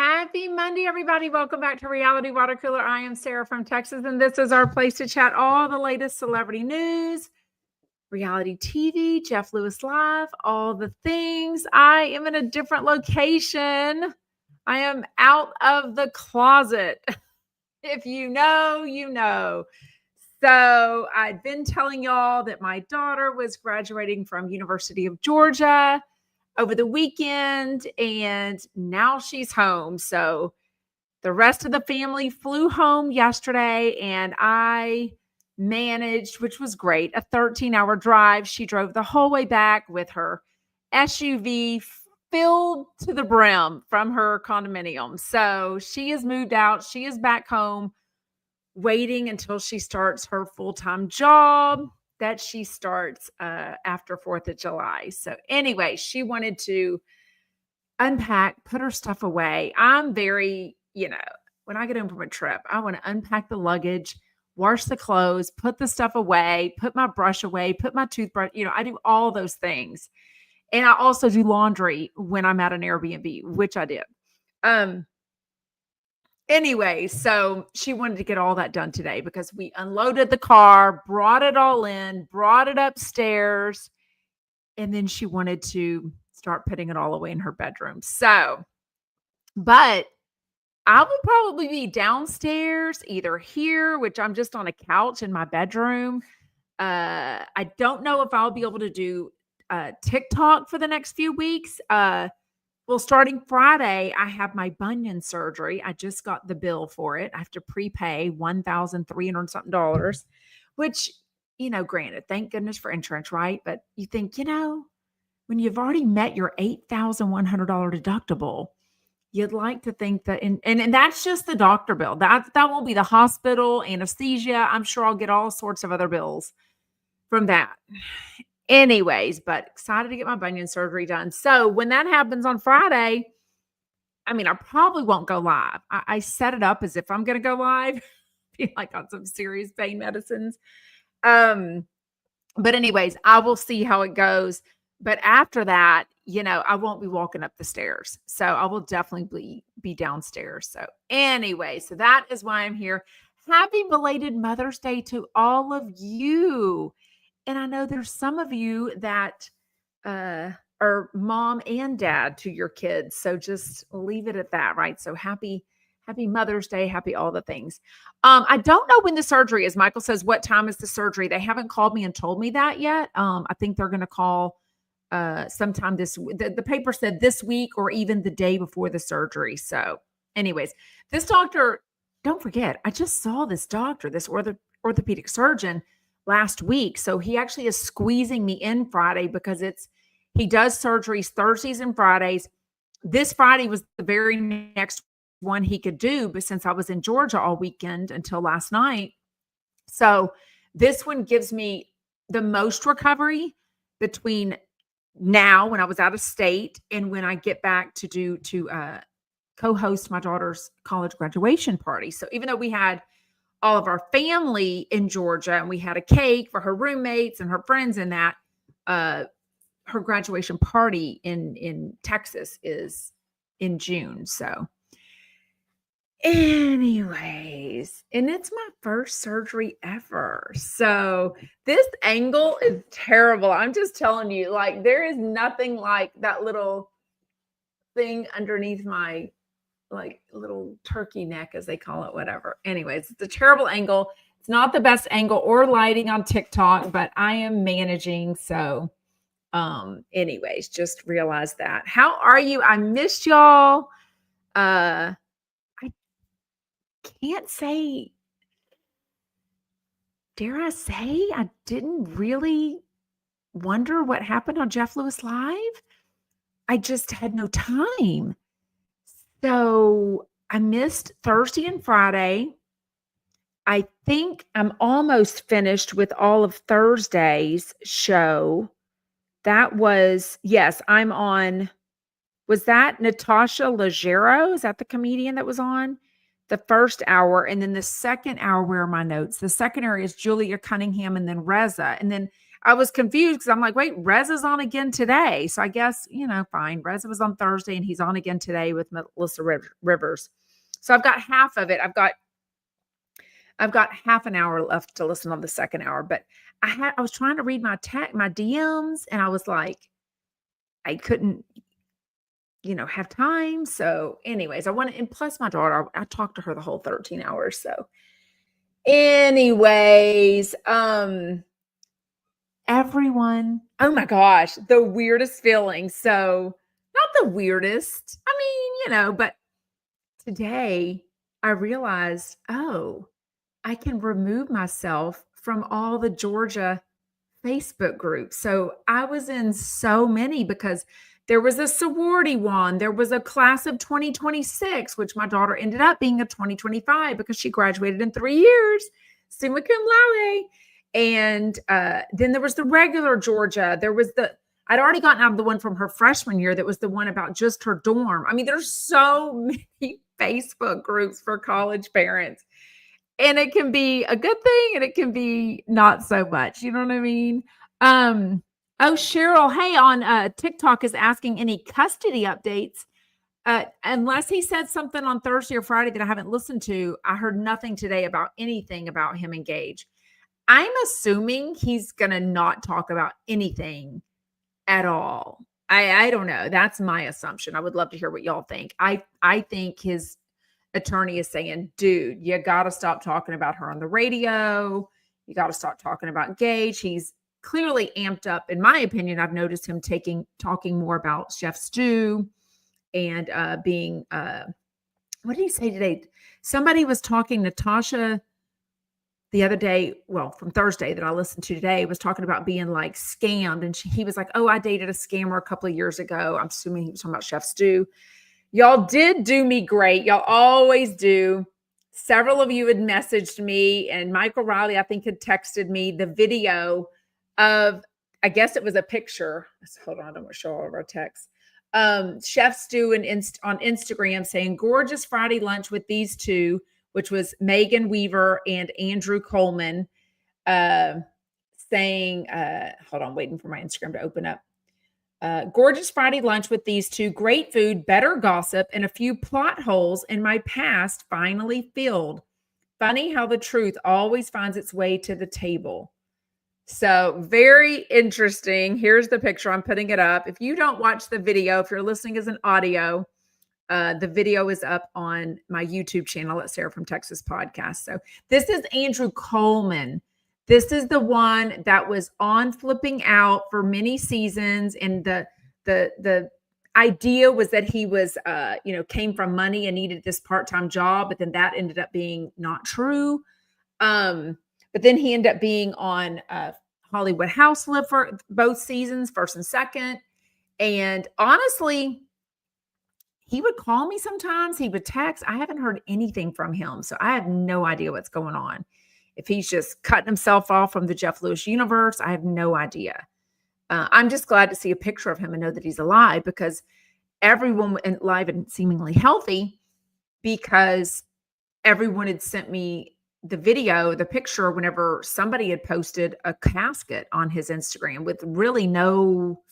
Happy Monday, everybody. Welcome back to Reality Water Cooler. I am Sarah from Texas, and this is our place to chat all the latest celebrity news, reality TV, Jeff Lewis Live, all the things. I am in a different location. I am out of the closet. If you know, you know. So I've been telling y'all that my daughter was graduating from University of Georgia over the weekend, and now she's home. So the rest of the family flew home yesterday, and I managed, which was great, a 13-hour drive. She drove the whole way back with her SUV filled to the brim from her condominium. So she has moved out. She is back home waiting until she starts her full-time job that she starts after 4th of July. So anyway, she wanted to unpack, put her stuff away. I'm very, when I get home from a trip, I want to unpack the luggage, wash the clothes, put the stuff away, put my brush away, put my toothbrush, I do all those things. And I also do laundry when I'm at an Airbnb, which I did. Anyway, so she wanted to get all that done today because we unloaded the car, brought it all in, brought it upstairs, and then she wanted to start putting it all away in her bedroom. So, but I will probably be downstairs, either here, which I'm just on a couch in my bedroom. I don't know if I'll be able to do TikTok for the next few weeks. Well, starting Friday, I have my bunion surgery. I just got the bill for it. I have to prepay $1,300 something, which, granted, thank goodness for insurance, right? But you think, when you've already met your $8,100 deductible, you'd like to think that, and that's just the doctor bill. That won't be the hospital, anesthesia. I'm sure I'll get all sorts of other bills from that. Anyways, but excited to get my bunion surgery done. So when that happens on Friday, I probably won't go live. I set it up as if I'm going to go live, be like on some serious pain medicines. But anyways, I will see how it goes. But after that, I won't be walking up the stairs. So I will definitely be downstairs. So anyway, so that is why I'm here. Happy belated Mother's Day to all of you. And I know there's some of you that are mom and dad to your kids. So just leave it at that, right? So happy Mother's Day. Happy all the things. I don't know when the surgery is. Michael says, what time is the surgery? They haven't called me and told me that yet. I think they're going to call sometime this week. The paper said this week or even the day before the surgery. So anyways, this doctor, don't forget, I just saw this doctor, this orthopedic surgeon last week. So he actually is squeezing me in Friday because he does surgeries Thursdays and Fridays. This Friday was the very next one he could do, but since I was in Georgia all weekend until last night. So this one gives me the most recovery between now when I was out of state and when I get back to co-host my daughter's college graduation party. So even though we had all of our family in Georgia and we had a cake for her roommates and her friends, and that her graduation party in Texas is in June. So anyways, and it's my first surgery ever. So this angle is terrible. I'm just telling you, like, there is nothing like that little thing underneath my little turkey neck, as they call it, whatever. Anyways, it's a terrible angle. It's not the best angle or lighting on TikTok, but I am managing. So anyways, just realize that. How are you? I missed y'all. I can't say, dare I say, I didn't really wonder what happened on Jeff Lewis Live. I just had no time. So I missed Thursday and Friday. I think I'm almost finished with all of Thursday's show. That was, yes, I'm on. Was that Natasha Leggero? Is that the comedian that was on the first hour? And then the second hour, where are my notes? The second hour is Julia Cunningham and then Reza. And then I was confused because I'm like, wait, Reza's on again today. So I guess, fine. Reza was on Thursday and he's on again today with Melissa Rivers. So I've got half of it. I've got half an hour left to listen on the second hour, but I was trying to read my DMs and I was like, I couldn't, have time. So anyways, and plus my daughter, I talked to her the whole 13 hours. So anyways, everyone, oh my gosh, the weirdest feeling. So not the weirdest, but today I realized, I can remove myself from all the Georgia Facebook groups. So I was in so many because there was a sorority one. There was a class of 2026, which my daughter ended up being a 2025 because she graduated in 3 years, summa cum laude. And then there was the regular Georgia. There was I'd already gotten out of the one from her freshman year. That was the one about just her dorm. There's so many Facebook groups for college parents. And it can be a good thing and it can be not so much. You know what I mean? Cheryl, hey, on TikTok is asking any custody updates. Unless he said something on Thursday or Friday that I haven't listened to, I heard nothing today about anything about him and Gage. I'm assuming he's going to not talk about anything at all. I don't know. That's my assumption. I would love to hear what y'all think. I think his attorney is saying, dude, you got to stop talking about her on the radio. You got to start talking about Gage. He's clearly amped up. In my opinion, I've noticed him talking more about Chef Stu and being, what did he say today? Somebody was talking, Natasha, the other day, from Thursday that I listened to today, was talking about being like scammed. And he was like, I dated a scammer a couple of years ago. I'm assuming he was talking about Chef Stu. Y'all did do me great. Y'all always do. Several of you had messaged me, and Michael Riley, I think, had texted me the video of, I guess it was a picture. Hold on, I don't want to show all of our texts. Chef Stu on Instagram saying, gorgeous Friday lunch with these two, which was Megan Weaver and Andrew Coleman, saying, hold on, waiting for my Instagram to open up. Gorgeous Friday lunch with these two. Great food, better gossip, and a few plot holes in my past finally filled. Funny how the truth always finds its way to the table. So very interesting. Here's the picture. I'm putting it up. If you don't watch the video, if you're listening as an audio, the video is up on my YouTube channel at Sarah from Texas podcast. So this is Andrew Coleman. This is the one that was on Flipping Out for many seasons. And the idea was that he was, came from money and needed this part-time job, but then that ended up being not true. But then he ended up being on Hollywood House Flip for both seasons, first and second. And honestly, he would call me sometimes. He would text. I haven't heard anything from him. So I have no idea what's going on. If he's just cutting himself off from the Jeff Lewis universe, I have no idea. I'm just glad to see a picture of him and know that he's alive, because everyone alive and seemingly healthy, because everyone had sent me the video, the picture, whenever somebody had posted a casket on his Instagram with really no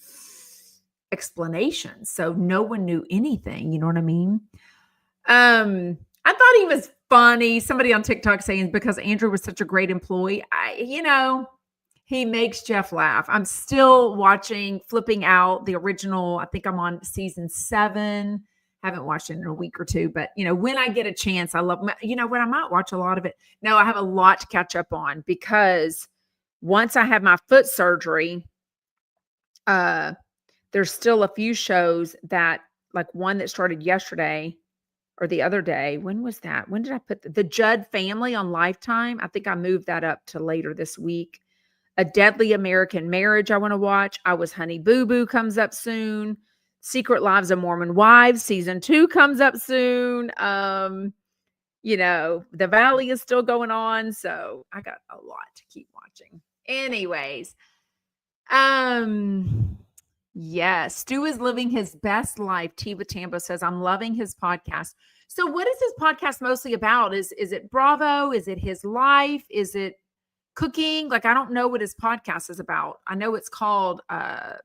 explanation. So no one knew anything. You know what I mean? I thought he was funny. Somebody on TikTok saying because Andrew was such a great employee, he makes Jeff laugh. I'm still watching Flipping Out, the original. I think I'm on season 7. Haven't watched it in a week or two, but when I get a chance, I love, when I might watch a lot of it. No, I have a lot to catch up on, because once I have my foot surgery, there's still a few shows that, like one that started yesterday or the other day. When was that? When did I put the Judd Family on Lifetime? I think I moved that up to later this week. A Deadly American Marriage I want to watch. I Was Honey Boo Boo comes up soon. Secret Lives of Mormon Wives season 2 comes up soon. The Valley is still going on, so I got a lot to keep watching. Anyways, yes, Stu is living his best life. Tea with Tambo says, I'm loving his podcast. So what is his podcast mostly about? Is it Bravo? Is it his life? Is it cooking. Like, I don't know what his podcast is about. I know it's called, oh,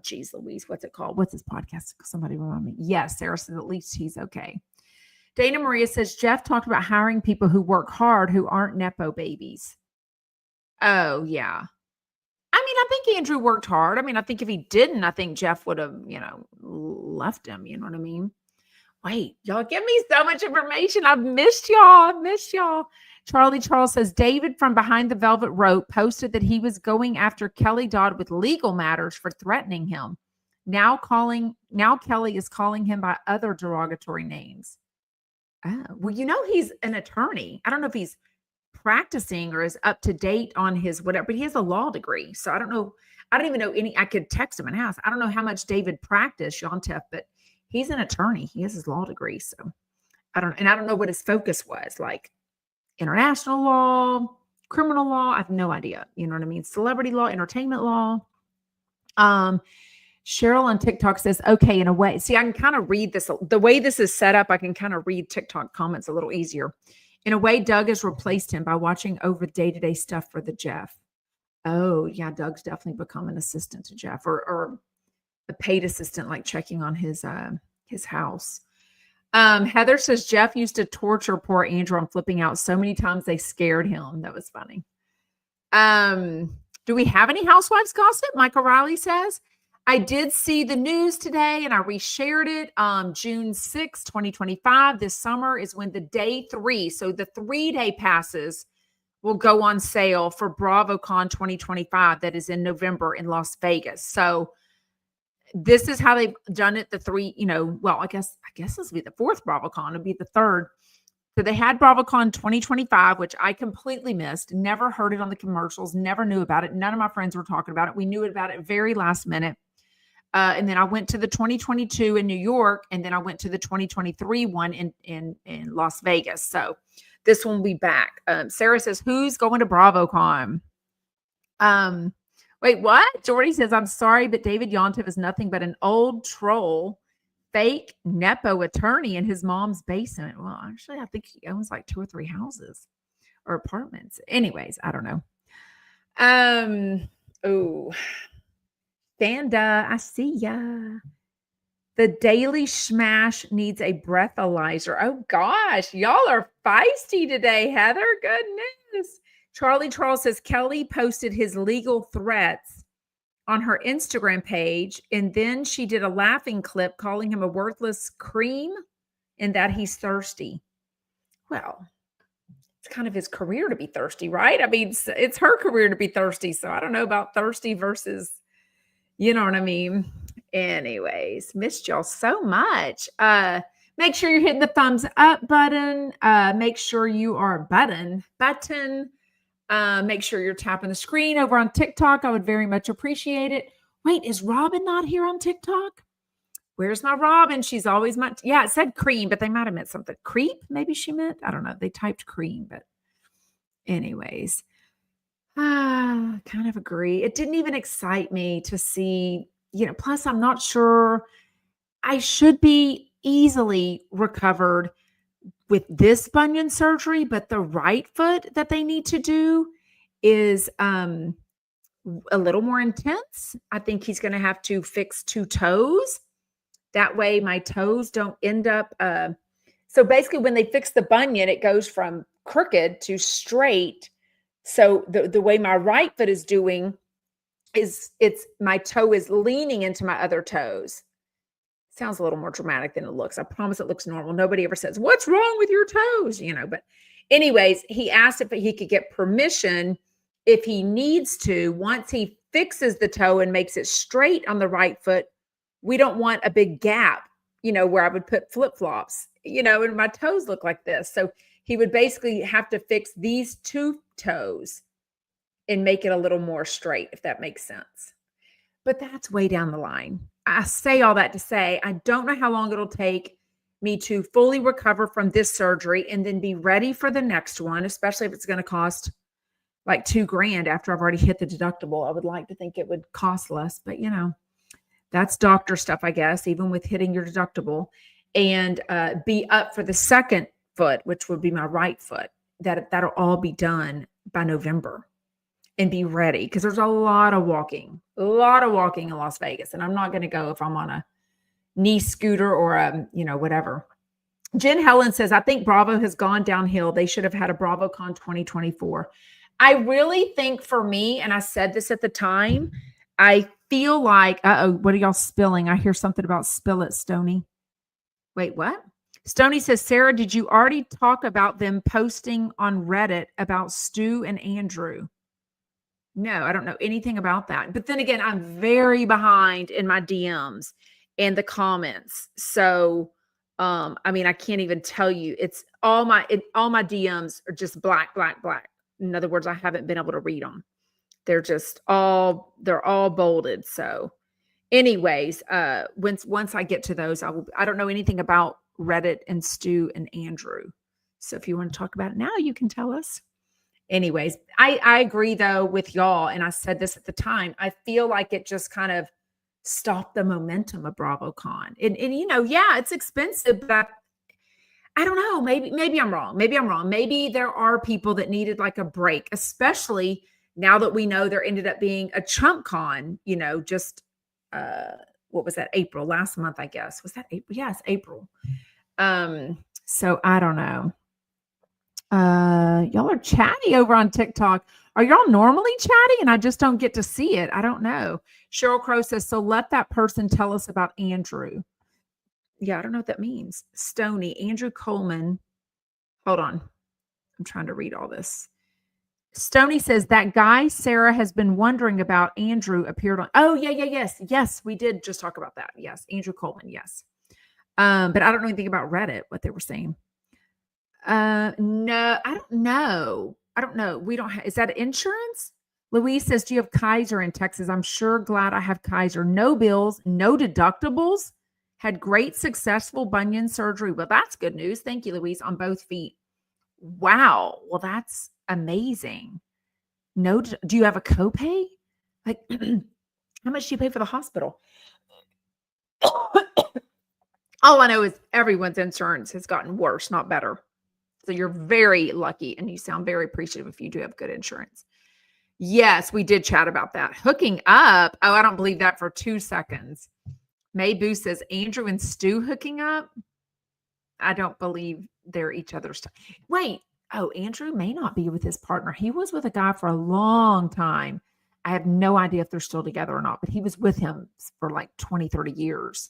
geez, Louise, what's it called? What's his podcast? Somebody remind me. Yes, Sarah says at least he's okay. Dana Maria says, Jeff talked about hiring people who work hard who aren't Nepo babies. Oh, yeah. I mean, I think Andrew worked hard. I mean, I think if he didn't, I think Jeff would have, left him. You know what I mean? Wait, y'all give me so much information. I've missed y'all. Charlie Charles says, David from Behind the Velvet Rope posted that he was going after Kelly Dodd with legal matters for threatening him. Now Kelly is calling him by other derogatory names. Oh, well, he's an attorney. I don't know if he's practicing or is up to date on his whatever, but he has a law degree. So I don't know. I don't even know I could text him and ask. I don't know how much David practiced, Yontef, but he's an attorney. He has his law degree. So I don't know what his focus was, like international law, criminal law. I have no idea. You know what I mean? Celebrity law, entertainment law. Cheryl on TikTok says, okay, in a way. See, I can kind of read this. The way this is set up, I can kind of read TikTok comments a little easier. In a way, Doug has replaced him by watching over day-to-day stuff for the Jeff. Oh, yeah, Doug's definitely become an assistant to Jeff or a paid assistant, like checking on his house. Heather says, Jeff used to torture poor Andrew on flipping out so many times they scared him. That was funny. Do we have any housewives gossip? Michael Riley says, I did see the news today and I reshared it. June 6, 2025, this summer is when the day 3, so the 3-day passes will go on sale for BravoCon 2025. That is in November in Las Vegas. So this is how they've done it. The 3, I guess this will be the 4th BravoCon. It'll be the 3rd. So they had BravoCon 2025, which I completely missed. Never heard it on the commercials. Never knew about it. None of my friends were talking about it. We knew about it very last minute. And then I went to the 2022 in New York, and then I went to the 2023 one in Las Vegas. So this one will be back. Sarah says, who's going to BravoCon? Wait, what? Jordy says, I'm sorry, but David Yontef is nothing but an old troll, fake Nepo attorney in his mom's basement. Well, actually, I think he owns like 2 or 3 houses or apartments. Anyways, I don't know. Fanda, I see ya. The Daily Smash needs a breathalyzer. Oh gosh, y'all are feisty today, Heather. Goodness. Charlie Charles says Kelly posted his legal threats on her Instagram page, and then she did a laughing clip calling him a worthless cream and that he's thirsty. Well, it's kind of his career to be thirsty, right? I mean, it's her career to be thirsty. So I don't know about thirsty versus, you know what I mean? Anyways, missed y'all so much. Make sure you're hitting the thumbs up button. Make sure you are button. Make sure you're tapping the screen over on TikTok. I would very much appreciate it. Wait, is Robin not here on TikTok? Where's my Robin? She's always it said cream, but they might have meant something. Creep, maybe she meant. I don't know. They typed cream, but anyways. Kind of agree. It didn't even excite me to see, plus I'm not sure I should be easily recovered with this bunion surgery, but the right foot that they need to do is a little more intense. I think he's going to have to fix 2 toes. That way my toes don't end up. So basically when they fix the bunion, it goes from crooked to straight. So the way my right foot is doing is my toe is leaning into my other toes. Sounds a little more dramatic than it looks. I promise it looks normal. Nobody ever says, what's wrong with your toes? But anyways, he asked if he could get permission if he needs to. Once he fixes the toe and makes it straight on the right foot, we don't want a big gap, where I would put flip-flops, and my toes look like this. So he would basically have to fix these 2 toes and make it a little more straight, if that makes sense. But that's way down the line. I say all that to say, I don't know how long it'll take me to fully recover from this surgery and then be ready for the next one, especially if it's going to cost like $2,000 after I've already hit the deductible. I would like to think it would cost less, but that's doctor stuff, I guess, even with hitting your deductible, and be up for the second foot, which would be my right foot. That'll all be done by November and be ready because there's a lot of walking in Las Vegas. And I'm not going to go if I'm on a knee scooter or a, whatever. Jen Helen says, I think Bravo has gone downhill. They should have had a BravoCon 2024. I really think for me, and I said this at the time, I feel like, what are y'all spilling? I hear something about spill it, Stony. Wait, what? Stony says, Sarah, did you already talk about them posting on Reddit about Stu and Andrew? No, I don't know anything about that. But then again, I'm very behind in my DMs and the comments. So, I can't even tell you. It's all my DMs are just black, black, black. In other words, I haven't been able to read them. They're all bolded. So anyways, once I get to those, I don't know anything about Reddit and Stu and Andrew. So if you want to talk about it now, you can tell us. Anyways, I agree though with y'all. And I said this at the time, I feel like it just kind of stopped the momentum of BravoCon. And yeah, it's expensive, but I don't know. Maybe I'm wrong. Maybe there are people that needed like a break, especially now that we know there ended up being a chumpcon, just what was that? April last month, I guess. Was that April? Yes, April. So I don't know. Y'all are chatty over on TikTok. Are y'all normally chatty and I just don't get to see it? I don't know. Cheryl Crow says, so let that person tell us about Andrew. Yeah, I don't know what that means. Stony, Andrew Coleman. Hold on. I'm trying to read all this. Stony says that guy Sarah has been wondering about, Andrew, appeared on. Oh, yeah. Yes, we did just talk about that. Yes, Andrew Coleman. Yes. But I don't know anything about Reddit, what they were saying. No, I don't know. We don't have, is that insurance? Louise says, do you have Kaiser in Texas? I'm sure glad I have Kaiser. No bills, no deductibles. Had great successful bunion surgery. Well, that's good news. Thank you, Louise, on both feet. Wow. Well, that's amazing. No, do you have a copay? Like, how much do you pay for the hospital? All I know is everyone's insurance has gotten worse, not better. So you're very lucky and you sound very appreciative if you do have good insurance. Yes, we did chat about that. Hooking up. Oh, I don't believe that for 2 seconds. May Boo says, Andrew and Stu hooking up. I don't believe they're each other's. Wait. Oh, Andrew may not be with his partner. He was with a guy for a long time. I have no idea if they're still together or not, but he was with him for like 20, 30 years.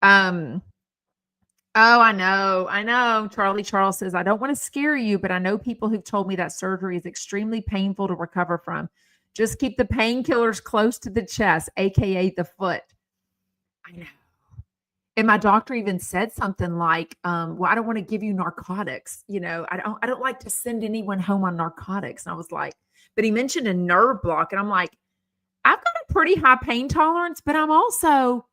Oh, I know. Charles says, I don't want to scare you, but I know people who've told me that surgery is extremely painful to recover from. Just keep the painkillers close to the chest, AKA the foot. I know. And my doctor even said something like, well, I don't want to give you narcotics. I don't like to send anyone home on narcotics. And I was like, but he mentioned a nerve block. And I'm like, I've got a pretty high pain tolerance, but I'm also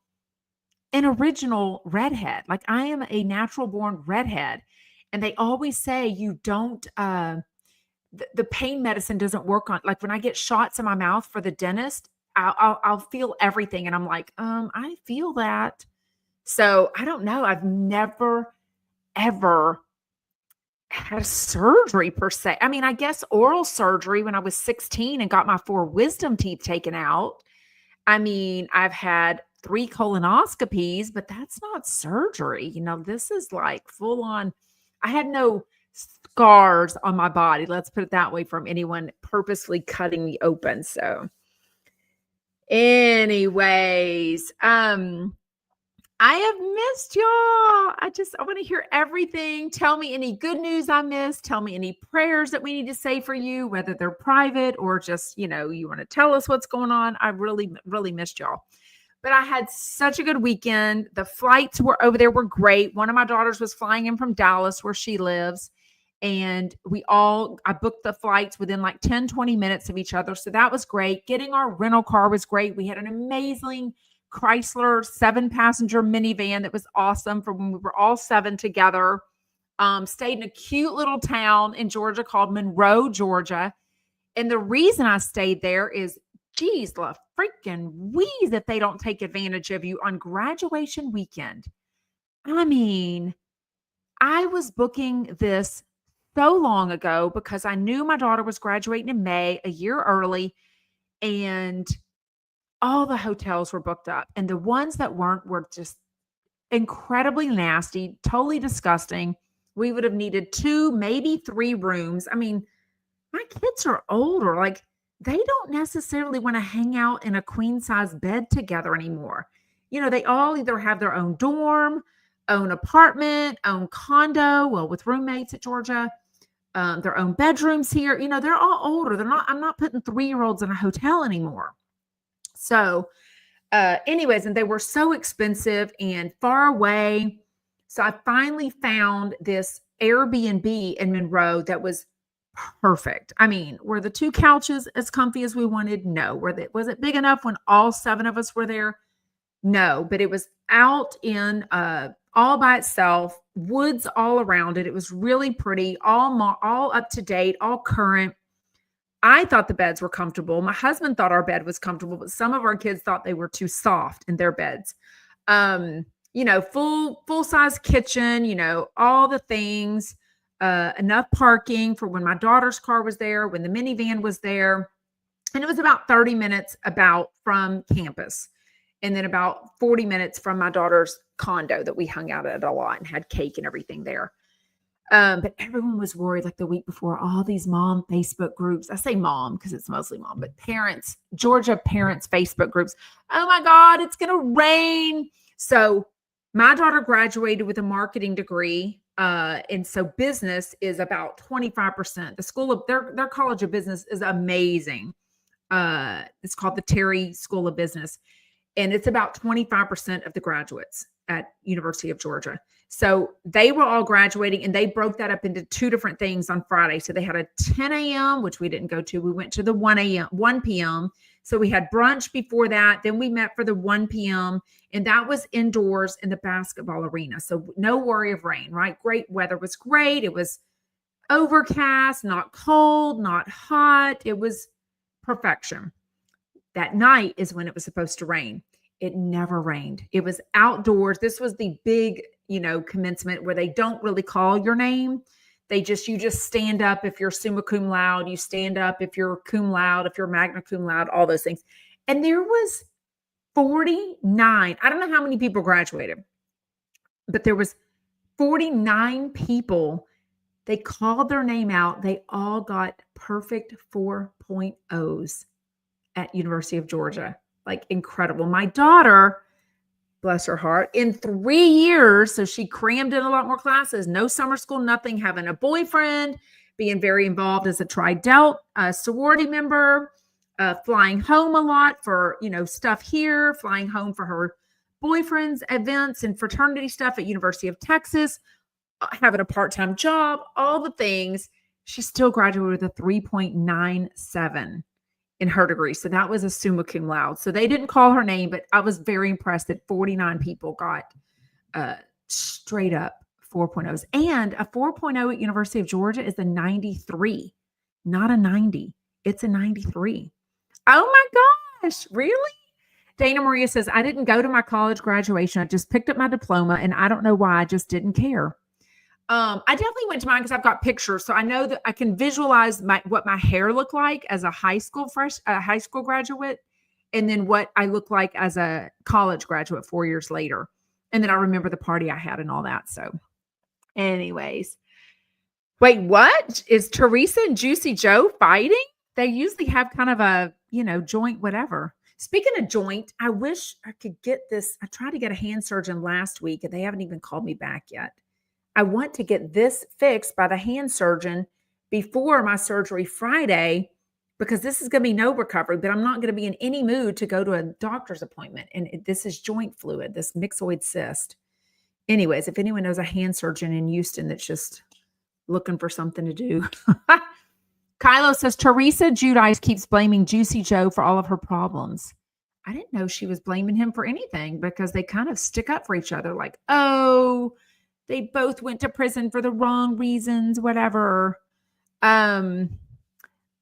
an original redhead. Like I am a natural born redhead. And they always say you don't, the pain medicine doesn't work on, like when I get shots in my mouth for the dentist, I'll feel everything. And I'm like, I feel that. So I don't know. I've never, ever had a surgery per se. I mean, I guess oral surgery when I was 16 and got my 4 wisdom teeth taken out. I mean, I've had 3 colonoscopies, but that's not surgery. This is like full on. I had no scars on my body. Let's put it that way, from anyone purposely cutting me open. So anyways, I have missed y'all. I want to hear everything. Tell me any good news I missed. Tell me any prayers that we need to say for you, whether they're private or just, you want to tell us what's going on. I really, really missed y'all. But I had such a good weekend. The flights were over there were great. One of my daughters was flying in from Dallas, where she lives. And I booked the flights within like 10, 20 minutes of each other. So that was great. Getting our rental car was great. We had an amazing Chrysler 7-passenger minivan that was awesome for when we were all 7 together. Stayed in a cute little town in Georgia called Monroe, Georgia. And the reason I stayed there is, geez, the freaking wheeze if they don't take advantage of you on graduation weekend. I mean, I was booking this so long ago because I knew my daughter was graduating in May, a year early, and all the hotels were booked up. And the ones that weren't were just incredibly nasty, totally disgusting. We would have needed 2, maybe 3 rooms. I mean, my kids are older. Like, they don't necessarily want to hang out in a queen size bed together anymore. They all either have their own dorm, own apartment, own condo, well, with roommates at Georgia, their own bedrooms here. They're all older. I'm not putting 3-year-olds in a hotel anymore. So, anyways, and they were so expensive and far away. So I finally found this Airbnb in Monroe that was perfect. I mean, were the 2 couches as comfy as we wanted? No. Was it big enough when all 7 of us were there? No, but it was out in all by itself, woods all around it. It was really pretty, all up to date, all current. I thought the beds were comfortable. My husband thought our bed was comfortable, but some of our kids thought they were too soft in their beds. Full size kitchen, all the things, enough parking for when my daughter's car was there, when the minivan was there. And it was about 30 minutes from campus, and then about 40 minutes from my daughter's condo that we hung out at a lot and had cake and everything there. But everyone was worried, like the week before, all these mom Facebook groups. I say mom because it's mostly mom, but parents, Georgia parents Facebook groups. Oh my God, it's going to rain. So my daughter graduated with a marketing degree. And so business is about 25%. The school of their College of Business is amazing. It's called the Terry School of Business. And it's about 25% of the graduates at University of Georgia. So they were all graduating, and they broke that up into 2 different things on Friday. So they had a 10 a.m., which we didn't go to. We went to the 1 p.m. So we had brunch before that. Then we met for the 1 p.m. and that was indoors in the basketball arena. So no worry of rain, right? Great weather was great. It was overcast, not cold, not hot. It was perfection. That night is when it was supposed to rain. It never rained. It was outdoors. This was the big, commencement where they don't really call your name. You just stand up if you're summa cum laude. You stand up if you're cum laude, if you're magna cum laude, all those things. And there was 49. I don't know how many people graduated, but there was 49 people. They called their name out. They all got perfect 4.0s at University of Georgia. Like, incredible. My daughter, bless her heart, in 3 years, so she crammed in a lot more classes, no summer school, nothing, having a boyfriend, being very involved as a Tri-Delt sorority member, flying home a lot for, stuff here, flying home for her boyfriend's events and fraternity stuff at University of Texas, having a part-time job, all the things. She still graduated with a 3.97 in her degree. So that was a summa cum laude. So they didn't call her name, but I was very impressed that 49 people got straight up 4.0s. And a 4.0 at University of Georgia is a 93, not a 90. It's a 93. Oh my gosh, really? Dana Maria says, I didn't go to my college graduation. I just picked up my diploma, and I don't know why. I just didn't care. I definitely went to mine because I've got pictures. So I know that I can visualize what my hair looked like as a high school graduate, and then what I look like as a college graduate 4 years later. And then I remember the party I had and all that. So anyways, wait, what? Is Teresa and Juicy Joe fighting? They usually have kind of a, joint, whatever. Speaking of joint, I wish I could get this. I tried to get a hand surgeon last week, and they haven't even called me back yet. I want to get this fixed by the hand surgeon before my surgery Friday, because this is going to be no recovery, but I'm not going to be in any mood to go to a doctor's appointment. And this is joint fluid, this myxoid cyst. Anyways, if anyone knows a hand surgeon in Houston that's just looking for something to do. Kylo says, Teresa Judice keeps blaming Juicy Joe for all of her problems. I didn't know she was blaming him for anything, because they kind of stick up for each other. Like, oh, they both went to prison for the wrong reasons, whatever. Oh,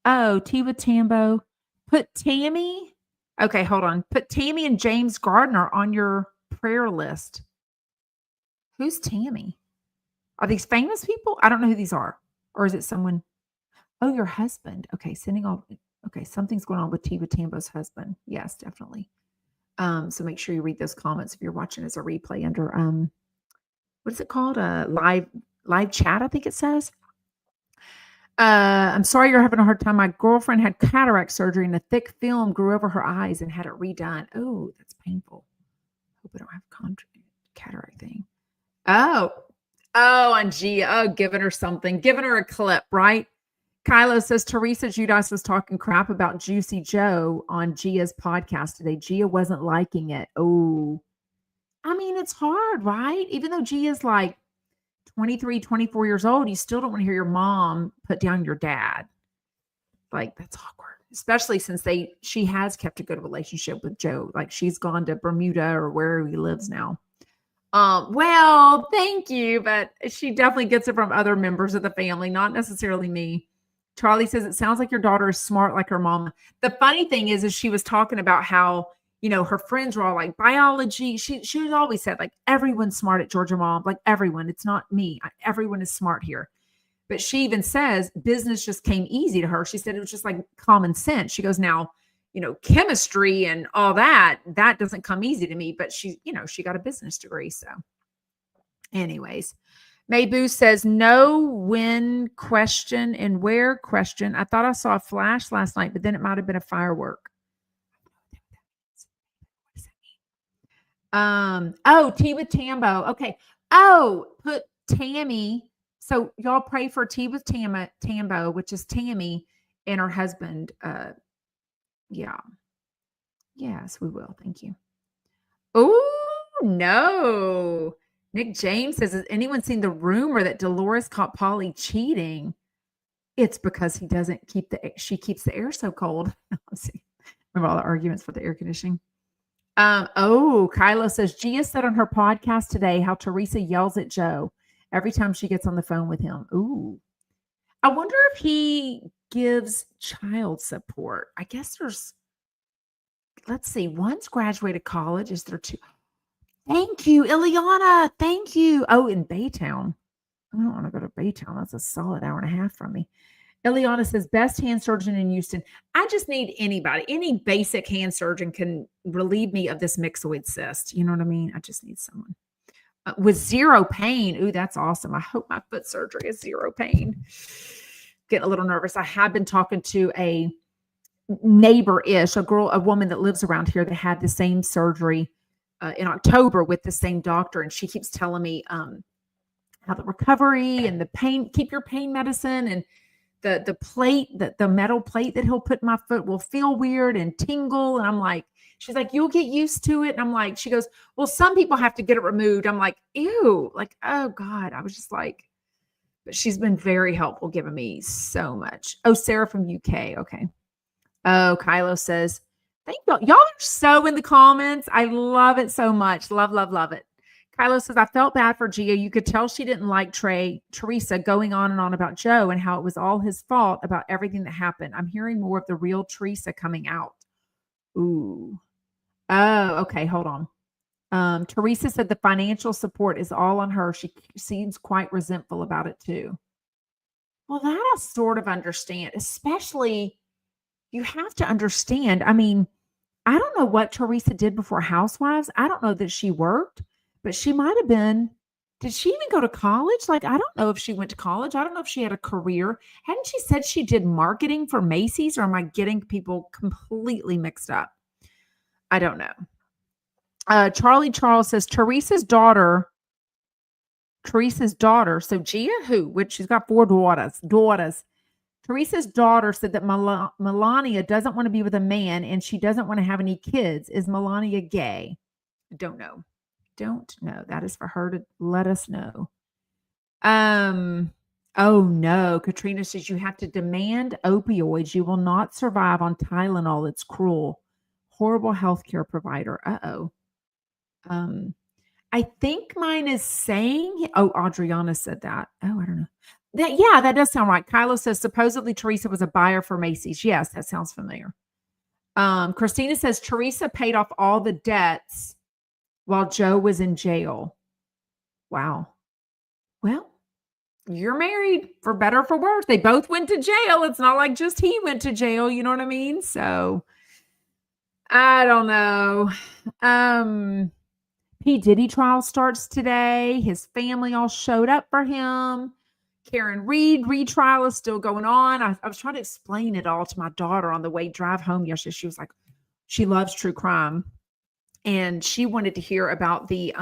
Tiva Tambo. Put Tammy. Okay, hold on. Put Tammy and James Gardner on your prayer list. Who's Tammy? Are these famous people? I don't know who these are. Or is it someone? Oh, your husband. Okay, sending all. Okay, something's going on with Tiva Tambo's husband. Yes, definitely. So make sure you read those comments if you're watching as a replay under what is it called? Live chat, I think it says. I'm sorry you're having a hard time. My girlfriend had cataract surgery and a thick film grew over her eyes and had it redone. Oh, that's painful. Hope I don't have cataract thing. Oh, on Gia. Oh, giving her something, giving her a clip, right? Kylo says Teresa Judas was talking crap about Juicy Joe on Gia's podcast today. Gia wasn't liking it. Oh, I mean, it's hard, right? Even though Gia's like 23, 24 years old, you still don't want to hear your mom put down your dad. Like, that's awkward, especially since she has kept a good relationship with Joe. Like, she's gone to Bermuda or wherever he lives now. Well, thank you, but she definitely gets it from other members of the family, not necessarily me. Charlie says it sounds like your daughter is smart like her mom. The funny thing is she was talking about how, her friends were all like biology. She always said like everyone's smart at Georgia Mom, like everyone. It's not me. Everyone is smart here. But she even says business just came easy to her. She said it was just like common sense. She goes, now, chemistry and all that doesn't come easy to me. But she got a business degree. So anyways, Mayboo says, no when question and where question. I thought I saw a flash last night, but then it might have been a firework. What does that mean? Oh, tea with Tambo. Okay. Oh, put Tammy. So y'all pray for tea with Tambo, which is Tammy and her husband. Yeah. Yes, we will. Thank you. Oh, no. Nick James says, has anyone seen the rumor that Dolores caught Polly cheating? It's because she keeps the air so cold. Let's see. Remember all the arguments for the air conditioning? Kylo says, Gia said on her podcast today how Teresa yells at Joe every time she gets on the phone with him. Ooh. I wonder if he gives child support. I guess let's see, one's graduated college. Is there two? Thank you, Ileana. Thank you. Oh, in Baytown. I don't want to go to Baytown. That's a solid hour and a half from me. Ileana says, best hand surgeon in Houston. I just need anybody. Any basic hand surgeon can relieve me of this myxoid cyst. You know what I mean? I just need someone. With zero pain. Ooh, that's awesome. I hope my foot surgery is zero pain. Getting a little nervous. I have been talking to a neighbor-ish, a woman that lives around here that had the same surgery in October with the same doctor. And she keeps telling me how the recovery and the pain, keep your pain medicine, and the plate, the metal plate that he'll put in my foot will feel weird and tingle. And I'm like, she's like, you'll get used to it. And I'm like, she goes, well, some people have to get it removed. I'm like, ew, like, oh God. I was just like, but she's been very helpful, giving me so much. Oh, Sarah from UK. Okay. Oh, Kylo says, thank y'all. Y'all are so in the comments. I love it so much. Love, love, love it. Kylo says, I felt bad for Gia. You could tell she didn't like Teresa going on and on about Joe and how it was all his fault about everything that happened. I'm hearing more of the real Teresa coming out. Ooh. Oh, okay. Hold on. Teresa said the financial support is all on her. She seems quite resentful about it too. Well, that I sort of understand, especially you have to understand. I mean, I don't know what Teresa did before Housewives. I don't know that she worked, but she might have been. Did she even go to college? Like, I don't know if she went to college. I don't know if she had a career. Hadn't she said she did marketing for Macy's, or am I getting people completely mixed up? I don't know. Charlie Charles says Teresa's daughter. So Gia, which she's got 4 daughters. Teresa's daughter said that Melania doesn't want to be with a man and she doesn't want to have any kids. Is Melania gay? Don't know. That is for her to let us know. Oh no. Katrina says you have to demand opioids. You will not survive on Tylenol. It's cruel. Horrible healthcare provider. Uh-oh. I think mine is saying, Adriana said that. Oh, I don't know. That does sound right. Kylo says supposedly Teresa was a buyer for Macy's. Yes, that sounds familiar. Christina says Teresa paid off all the debts while Joe was in jail. Wow. Well, you're married for better or for worse. They both went to jail. It's not like just he went to jail. You know what I mean? So I don't know. P. Diddy trial starts today. His family all showed up for him. Karen Reed retrial is still going on. I was trying to explain it all to my daughter on the way drive home yesterday. She was like, she loves true crime. And she wanted to hear about the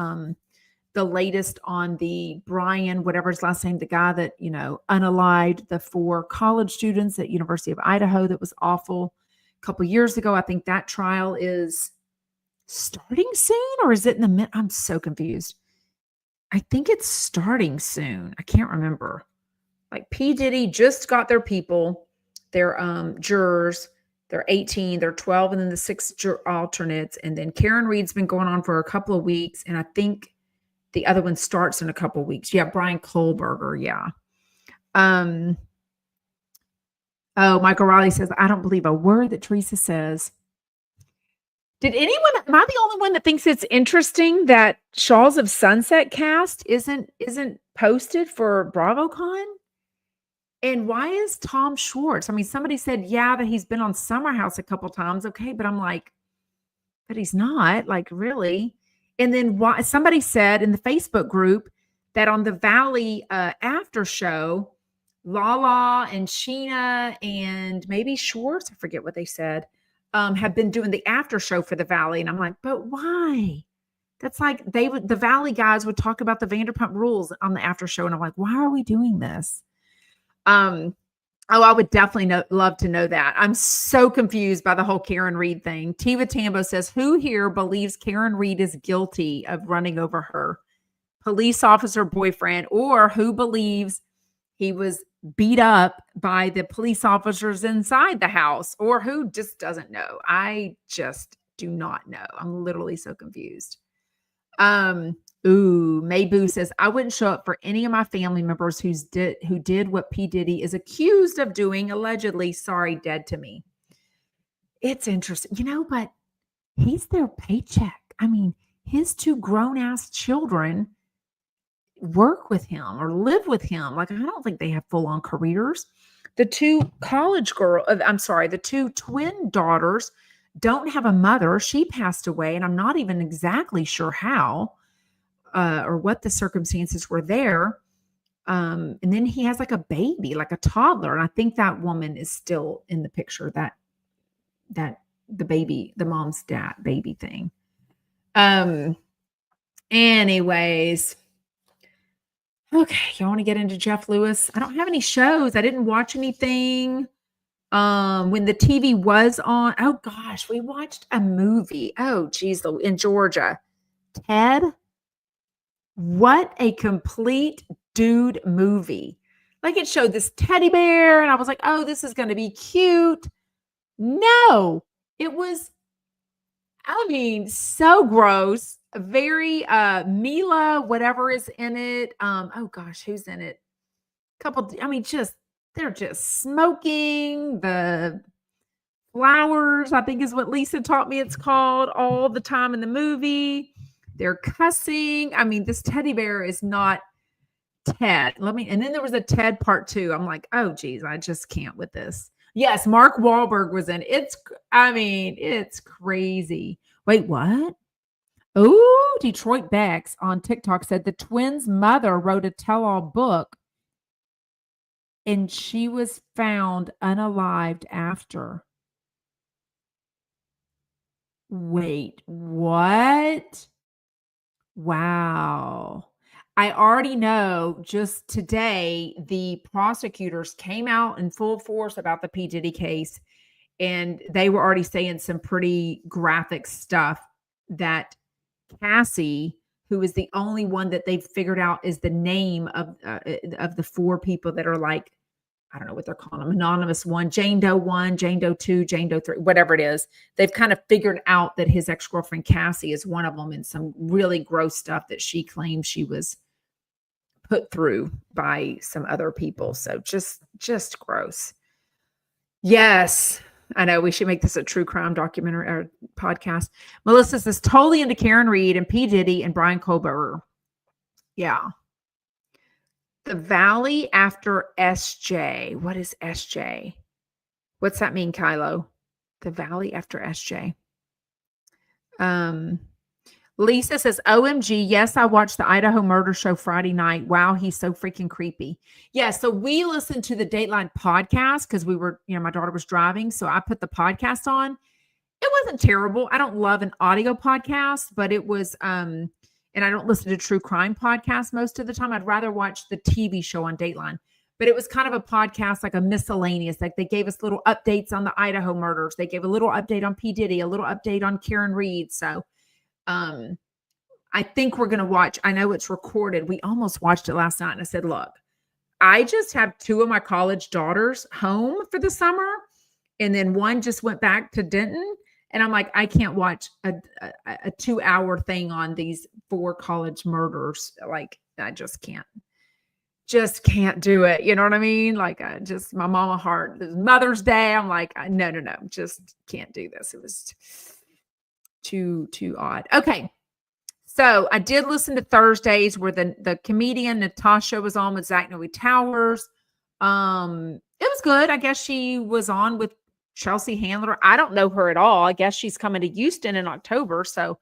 latest on the Brian, whatever his last name, the guy that, unalived the 4 college students at University of Idaho. That was awful a couple years ago. I think that trial is starting soon, or is it in the mid? I'm so confused. I think it's starting soon. I can't remember. Like P. Diddy just got their people, their jurors. They're 18, they're 12, and then the 6 alternates. And then Karen Reed's been going on for a couple of weeks. And I think the other one starts in a couple of weeks. Yeah, Brian Kohlberger. Yeah. Michael Riley says, I don't believe a word that Teresa says. Am I the only one that thinks it's interesting that Shaw's of Sunset cast isn't posted for BravoCon? And why is Tom Schwartz? I mean, somebody said, yeah, that he's been on Summer House a couple times. Okay, but I'm like, but he's not, like, really. And then why? Somebody said in the Facebook group that on the Valley after show, Lala and Sheena and maybe Schwartz, I forget what they said, have been doing the after show for the Valley. And I'm like, but why? That's like the Valley guys would talk about the Vanderpump Rules on the after show. And I'm like, why are we doing this? I would definitely love to know that. I'm so confused by the whole Karen Reed thing. Tiva Tambo says, who here believes Karen Reed is guilty of running over her police officer boyfriend, or who believes he was beat up by the police officers inside the house, or who just doesn't know? I just do not know. I'm literally so confused. Mayboo says, I wouldn't show up for any of my family members who did what P. Diddy is accused of doing, allegedly. Sorry, dead to me. It's interesting, but he's their paycheck. I mean, his 2 grown-ass children work with him or live with him. Like, I don't think they have full-on careers. The 2 the 2 twin daughters don't have a mother. She passed away, and I'm not even exactly sure how. Or what the circumstances were there. And then he has like a baby, like a toddler. And I think that woman is still in the picture, that the baby, the mom's dad baby thing. Anyways. Okay. Y'all want to get into Jeff Lewis? I don't have any shows. I didn't watch anything. When the TV was on, oh gosh, we watched a movie. Oh geez, in Georgia. Ted. What a complete dude movie. Like, it showed this teddy bear and I was like, oh, this is going to be cute. No, it was, so gross. Very Mila, whatever is in it. Oh gosh, who's in it? They're just smoking the flowers, I think is what Lisa taught me it's called, all the time in the movie. They're cussing. This teddy bear is not Ted. And then there was a Ted part 2. I'm like, oh geez, I just can't with this. Yes, Mark Wahlberg was in it. It's crazy. Wait, what? Oh, Detroit Bex on TikTok said the twins' mother wrote a tell-all book and she was found unalived after. Wait, what? Wow. I already know just today, the prosecutors came out in full force about the P. Diddy case, and they were already saying some pretty graphic stuff that Cassie, who is the only one that they've figured out is the name of the 4 people that are like, I don't know what they're calling them, anonymous 1, Jane Doe 1, Jane Doe 2, Jane Doe 3, whatever it is. They've kind of figured out that his ex-girlfriend Cassie is one of them, and some really gross stuff that she claims she was put through by some other people. So just gross. Yes. I know we should make this a true crime documentary or podcast. Melissa says totally into Karen Reed and P. Diddy and Brian Kohlberger. Yeah. The Valley after SJ. What is SJ? What's that mean, Kylo? The Valley after SJ. Lisa says, OMG, yes, I watched the Idaho Murder Show Friday night. Wow, he's so freaking creepy. Yeah, so we listened to the Dateline podcast because we were, my daughter was driving. So I put the podcast on. It wasn't terrible. I don't love an audio podcast, but it was, and I don't listen to true crime podcasts most of the time. I'd rather watch the TV show on Dateline. But it was kind of a podcast, like a miscellaneous. Like they gave us little updates on the Idaho murders. They gave a little update on P. Diddy, a little update on Karen Reed. So I think we're going to watch. I know it's recorded. We almost watched it last night. And I said, look, I just have 2 of my college daughters home for the summer. And then one just went back to Denton. And I'm like, I can't watch a 2-hour thing on these 4 college murders. Like, I just can't do it. You know what I mean? Like, my mama heart, this Mother's Day. I'm like, no, just can't do this. It was too odd. Okay. So I did listen to Thursdays where the comedian Natasha was on with Zach Noe Towers. It was good. I guess she was on with Chelsea Handler. I don't know her at all. I guess she's coming to Houston in October. So,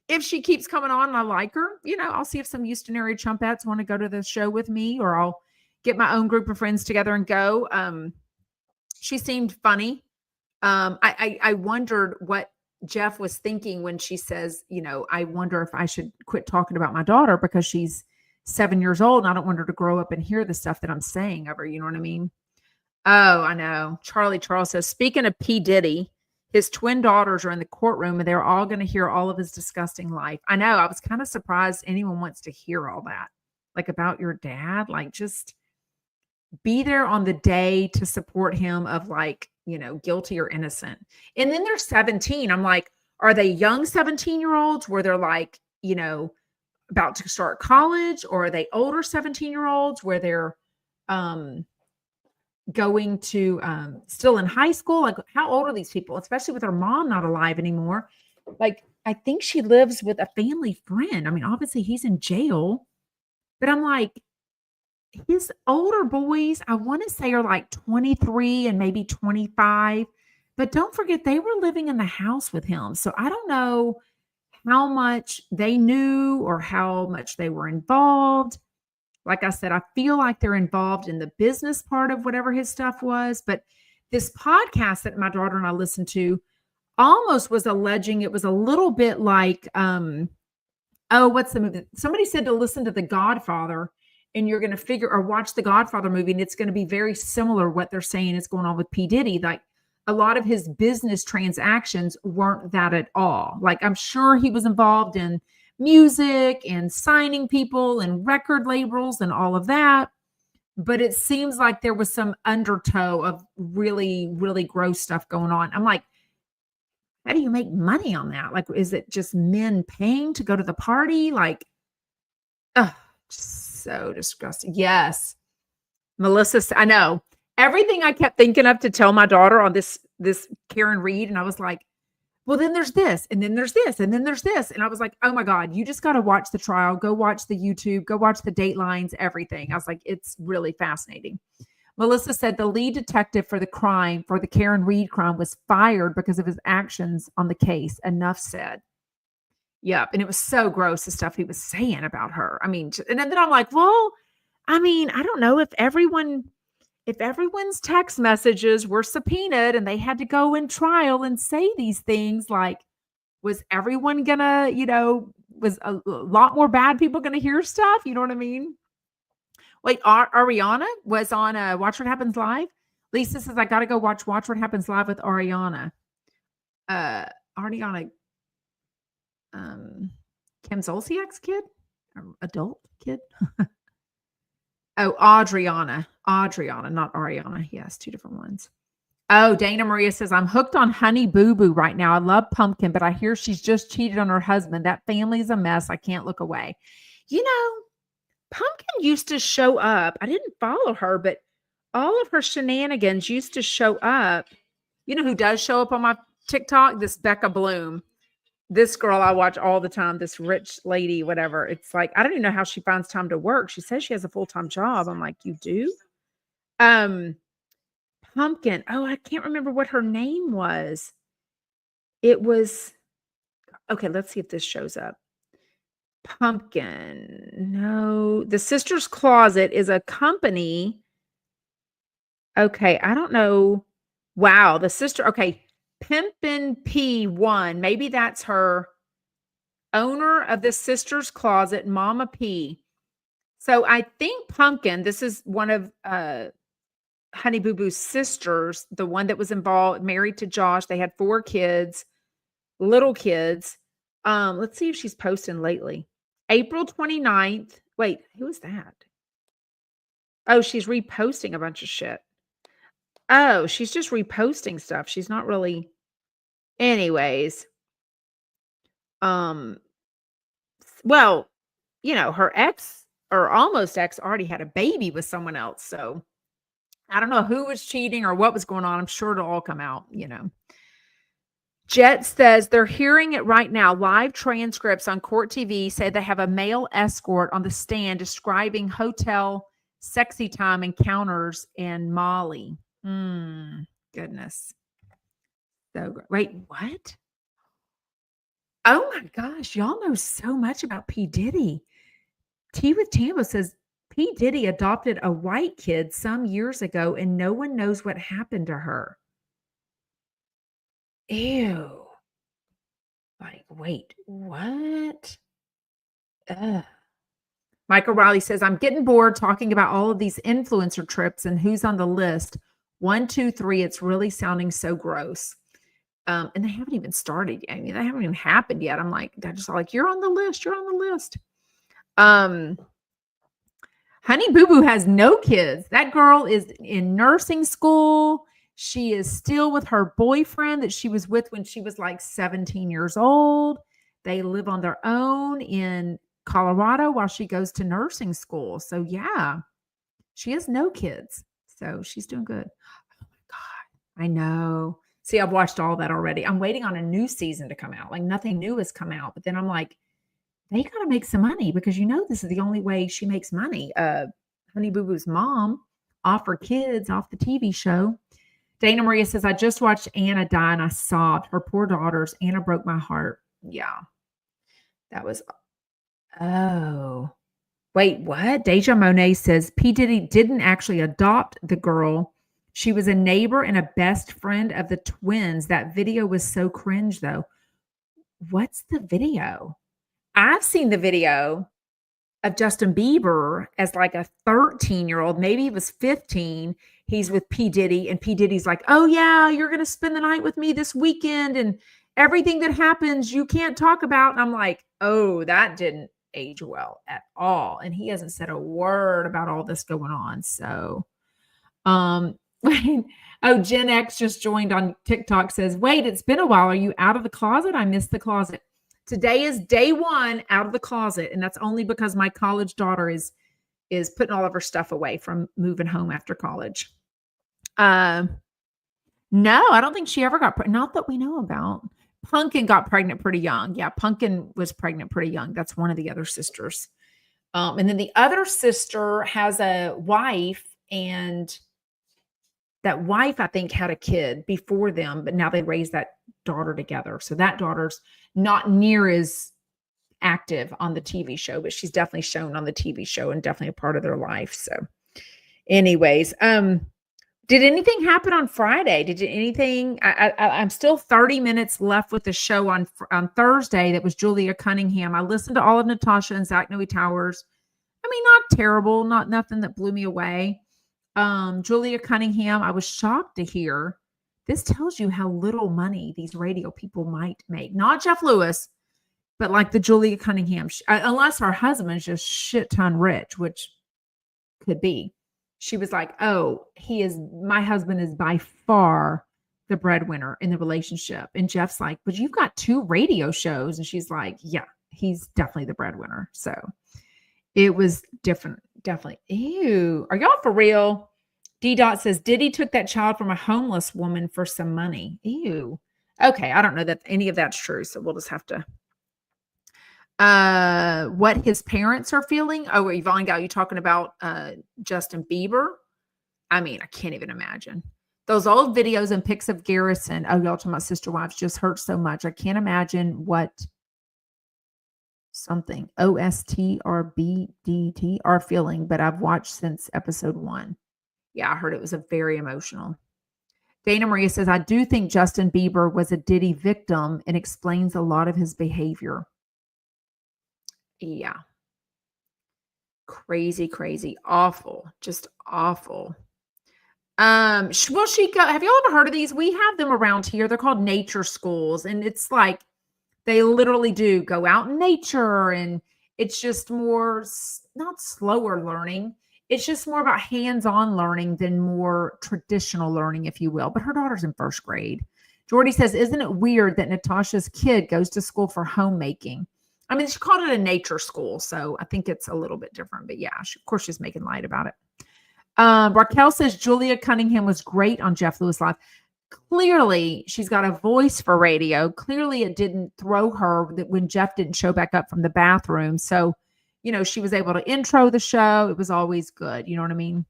if she keeps coming on and I like her, I'll see if some Houston area chumpettes want to go to the show with me, or I'll get my own group of friends together and go. She seemed funny. I wondered what Jeff was thinking when she says, I wonder if I should quit talking about my daughter because she's 7 years old and I don't want her to grow up and hear the stuff that I'm saying of her. You know what I mean? Oh, I know. Charles says, speaking of P. Diddy, his twin daughters are in the courtroom and they're all going to hear all of his disgusting life. I know. I was kind of surprised anyone wants to hear all that, like about your dad. Like, just be there on the day to support him of like, guilty or innocent. And then they're 17. I'm like, are they young 17-year-olds where they're like, about to start college, or are they older 17-year-olds where they're going to still in high school? Like, how old are these people, especially with her mom not alive anymore? Like, I think she lives with a family friend. I mean, obviously he's in jail, but I'm like, his older boys, I want to say, are like 23 and maybe 25, but don't forget they were living in the house with him. So I don't know how much they knew or how much they were involved. Like I said, I feel like they're involved in the business part of whatever his stuff was. But this podcast that my daughter and I listened to almost was alleging it was a little bit like, what's the movie? Somebody said to listen to The Godfather and you're going to figure or watch The Godfather movie, and it's going to be very similar what they're saying is going on with P. Diddy. Like, a lot of his business transactions weren't that at all. Like, I'm sure he was involved in music and signing people and record labels and all of that. But it seems like there was some undertow of really, really gross stuff going on. I'm like, how do you make money on that? Like, is it just men paying to go to the party? Like, so disgusting. Yes. Melissa, I know. Everything I kept thinking of to tell my daughter on this Karen Reed, and I was like, well, then there's this, and then there's this, and then there's this. And I was like, oh my God, you just got to watch the trial. Go watch the YouTube. Go watch the Datelines, everything. I was like, it's really fascinating. Melissa said the lead detective for the Karen Reed crime was fired because of his actions on the case. Enough said. Yep. And it was so gross, the stuff he was saying about her. I mean, and then I'm like, well, I mean, I don't know if everyone's text messages were subpoenaed and they had to go in trial and say these things, like, was everyone gonna, was a lot more bad people gonna hear stuff? You know what I mean? Wait, Ariana was on Watch What Happens Live. Lisa says, I got to go watch What Happens Live with Ariana. Ariana, Kim Zolciak's kid? Or adult kid? Oh, Adriana, not Ariana. Yes, 2 different ones. Oh, Dana Maria says, I'm hooked on Honey Boo Boo right now. I love Pumpkin, but I hear she's just cheated on her husband. That family's a mess. I can't look away. Pumpkin used to show up. I didn't follow her, but all of her shenanigans used to show up. You know who does show up on my TikTok? This Becca Bloom. This girl I watch all the time, this rich lady, whatever. It's like, I don't even know how she finds time to work. She says she has a full-time job. I'm like, you do? Um, Pumpkin. Oh, I can't remember what her name was. It was okay, let's see if this shows up. Pumpkin. No, the Sisters Closet is a company. Okay, I don't know. Wow, the sister. Okay, Pimpin' P1. Maybe that's her. Owner of the Sisters Closet, Mama P. So I think Pumpkin, this is one of Honey Boo Boo's sisters, the one that was involved, married to Josh. They had 4 kids, little kids. Let's see if she's posting lately. April 29th. Wait, who is that? Oh, she's reposting a bunch of shit. Oh, she's just reposting stuff. She's not really. Anyways, well, her ex or almost ex already had a baby with someone else. So I don't know who was cheating or what was going on. I'm sure it'll all come out. Jet says they're hearing it right now. Live transcripts on Court TV say they have a male escort on the stand describing hotel sexy time encounters in Mali. Goodness. So wait, what? Oh my gosh, y'all know so much about P. Diddy. Tea with Tambo says P. Diddy adopted a white kid some years ago and no one knows what happened to her. Ew. Like, wait, what? Ugh. Michael Riley says, I'm getting bored talking about all of these influencer trips and who's on the list. 1, 2, 3. It's really sounding so gross. And they haven't even started yet. I mean, they haven't even happened yet. I'm just like, you're on the list. You're on the list. Honey Boo Boo has no kids. That girl is in nursing school. She is still with her boyfriend that she was with when she was like 17 years old. They live on their own in Colorado while she goes to nursing school. So yeah, she has no kids. So she's doing good. Oh my God. I know. See, I've watched all that already. I'm waiting on a new season to come out. Like nothing new has come out. But then I'm like, they got to make some money because this is the only way she makes money. Honey Boo Boo's mom offered kids off the TV show. Dana Maria says, I just watched Anna die and I sobbed. Her poor daughters. Anna broke my heart. Yeah. That was, oh. Wait, what? Deja Monet says, P. Diddy didn't actually adopt the girl. She was a neighbor and a best friend of the twins. That video was so cringe, though. What's the video? I've seen the video of Justin Bieber as like a 13-year-old. Maybe he was 15. He's with P. Diddy, and P. Diddy's like, oh, yeah, you're going to spend the night with me this weekend, and everything that happens you can't talk about. And I'm like, oh, that didn't age well at all. And he hasn't said a word about all this going on. So, Gen X just joined on TikTok, says, wait, it's been a while. Are you out of the closet? I missed the closet. Today is day 1 out of the closet. And that's only because my college daughter is putting all of her stuff away from moving home after college. No, I don't think she ever got pregnant. Not that we know about. Pumpkin got pregnant pretty young. Yeah, Pumpkin was pregnant pretty young. That's one of the other sisters. And then the other sister has a wife, and that wife, I think, had a kid before them, but now they raised that daughter together. So that daughter's not near as active on the TV show, but she's definitely shown on the TV show and definitely a part of their life. So anyways, did anything happen on Friday? Did you anything? I'm still 30 minutes left with the show on Thursday. That was Julia Cunningham. I listened to all of Natasha and Zach Noe Towers. I mean, not terrible, not nothing that blew me away. Julia Cunningham, I was shocked to hear. This tells you how little money these radio people might make. Not Jeff Lewis, but like the Julia Cunningham, unless her husband's just shit ton rich, which could be. She was like, oh, my husband is by far the breadwinner in the relationship. And Jeff's like, but you've got 2 radio shows. And she's like, yeah, he's definitely the breadwinner. So it was different. Definitely. Ew. Are y'all for real? D. Dot says, Diddy took that child from a homeless woman for some money. Ew. Okay, I don't know that any of that's true, so we'll just have to what his parents are feeling. Oh, Yvonne Gal, you talking about Justin Bieber? I mean, I can't even imagine. Those old videos and pics of Garrison. Oh, y'all talking about sister wives just hurt so much. I can't imagine what something OST or BDT are feeling, but I've watched since episode 1. Yeah, I heard it was a very emotional. Dana Maria says, I do think Justin Bieber was a Diddy victim and explains a lot of his behavior. Yeah. Crazy, crazy, awful, just awful. Well, have y'all ever heard of these? We have them around here. They're called nature schools, and it's like they literally do go out in nature, and it's just more not slower learning. It's just more about hands-on learning than more traditional learning, if you will. But her daughter's in 1st grade. Jordy says, isn't it weird that Natasha's kid goes to school for homemaking? I mean, she called it a nature school, so I think it's a little bit different. But yeah, of course, she's making light about it. Raquel says Julia Cunningham was great on Jeff Lewis Live. Clearly, she's got a voice for radio. Clearly, it didn't throw her that when Jeff didn't show back up from the bathroom. So, she was able to intro the show. It was always good. You know what I mean?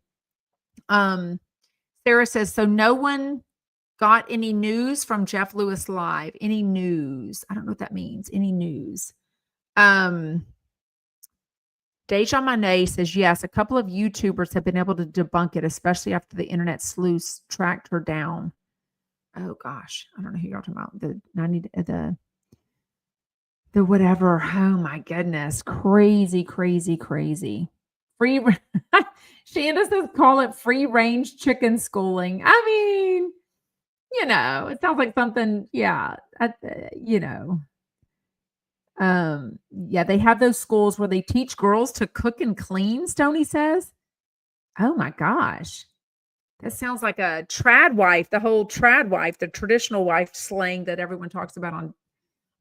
Sarah says, so no one got any news from Jeff Lewis Live. Any news? I don't know what that means. Any news? Deja Monet says, yes, a couple of YouTubers have been able to debunk it, especially after the internet sleuths tracked her down. Oh gosh, I don't know who you're talking about. The whatever. Oh my goodness. Crazy, crazy, crazy. Free Shanda says call it free range chicken schooling. I mean, it sounds like something, yeah, yeah, they have those schools where they teach girls to cook and clean, Stoney says. Oh my gosh. That sounds like a trad wife, the whole trad wife, the traditional wife slang that everyone talks about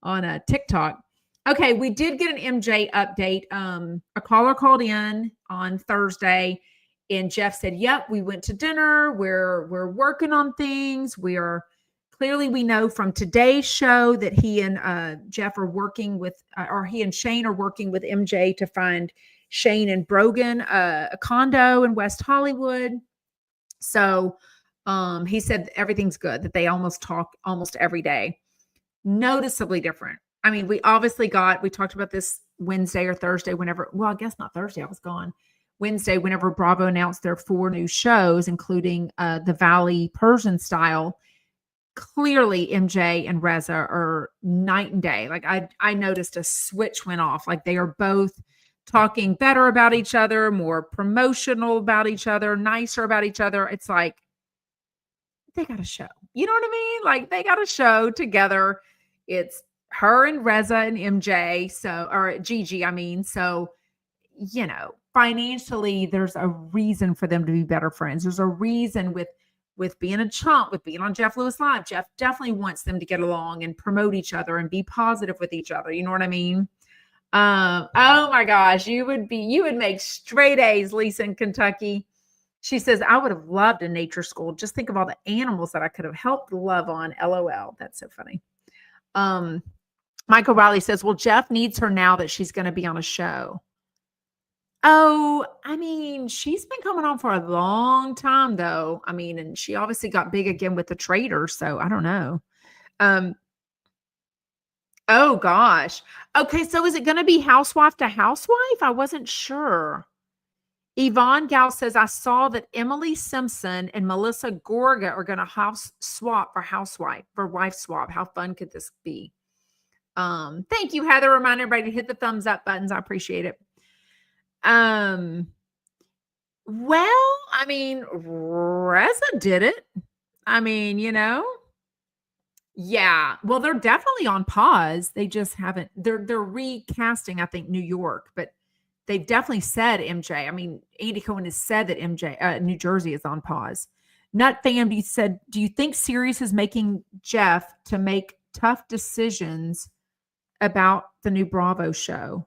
on a TikTok. Okay, we did get an MJ update. A caller called in on Thursday and Jeff said, yep, we went to dinner. We're working on things. Clearly, we know from today's show that he and Jeff are working with, or he and Shane are working with MJ to find Shane and Brogan a condo in West Hollywood. So he said everything's good, that they almost talk almost every day. Noticeably different. I mean, we talked about this Wednesday or Thursday, I guess not Thursday, I was gone. Wednesday, whenever Bravo announced their 4 new shows, including the Valley Persian style. Clearly MJ and Reza are night and day. Like I noticed a switch went off. Like they are both talking better about each other, more promotional about each other, nicer about each other. It's like they got a show. You know what I mean? Like they got a show together. It's her and Reza and MJ. Or Gigi, I mean. So, financially, there's a reason for them to be better friends. There's a reason with being a chump, with being on Jeff Lewis Live. Jeff definitely wants them to get along and promote each other and be positive with each other. You know what I mean? Oh my gosh, you would make straight A's, Lisa in Kentucky. She says, I would have loved a nature school. Just think of all the animals that I could have helped love on. LOL. That's so funny. Michael Riley says, well, Jeff needs her now that she's going to be on a show. Oh, I mean, she's been coming on for a long time, though. I mean, and she obviously got big again with the Trader, so I don't know. Oh, gosh. Okay, so is it going to be housewife to housewife? I wasn't sure. Yvonne Gal says, I saw that Emily Simpson and Melissa Gorga are going to house swap for wife swap. How fun could this be? Thank you, Heather. Remind everybody to hit the thumbs up buttons. I appreciate it. Well, I mean, Reza did it. I mean, yeah. Well, they're definitely on pause. They just haven't. They're recasting, I think, New York, but they've definitely said MJ. I mean, Andy Cohen has said that New Jersey is on pause. Nut Fam, you said, do you think Sirius is making Jeff to make tough decisions about the new Bravo show?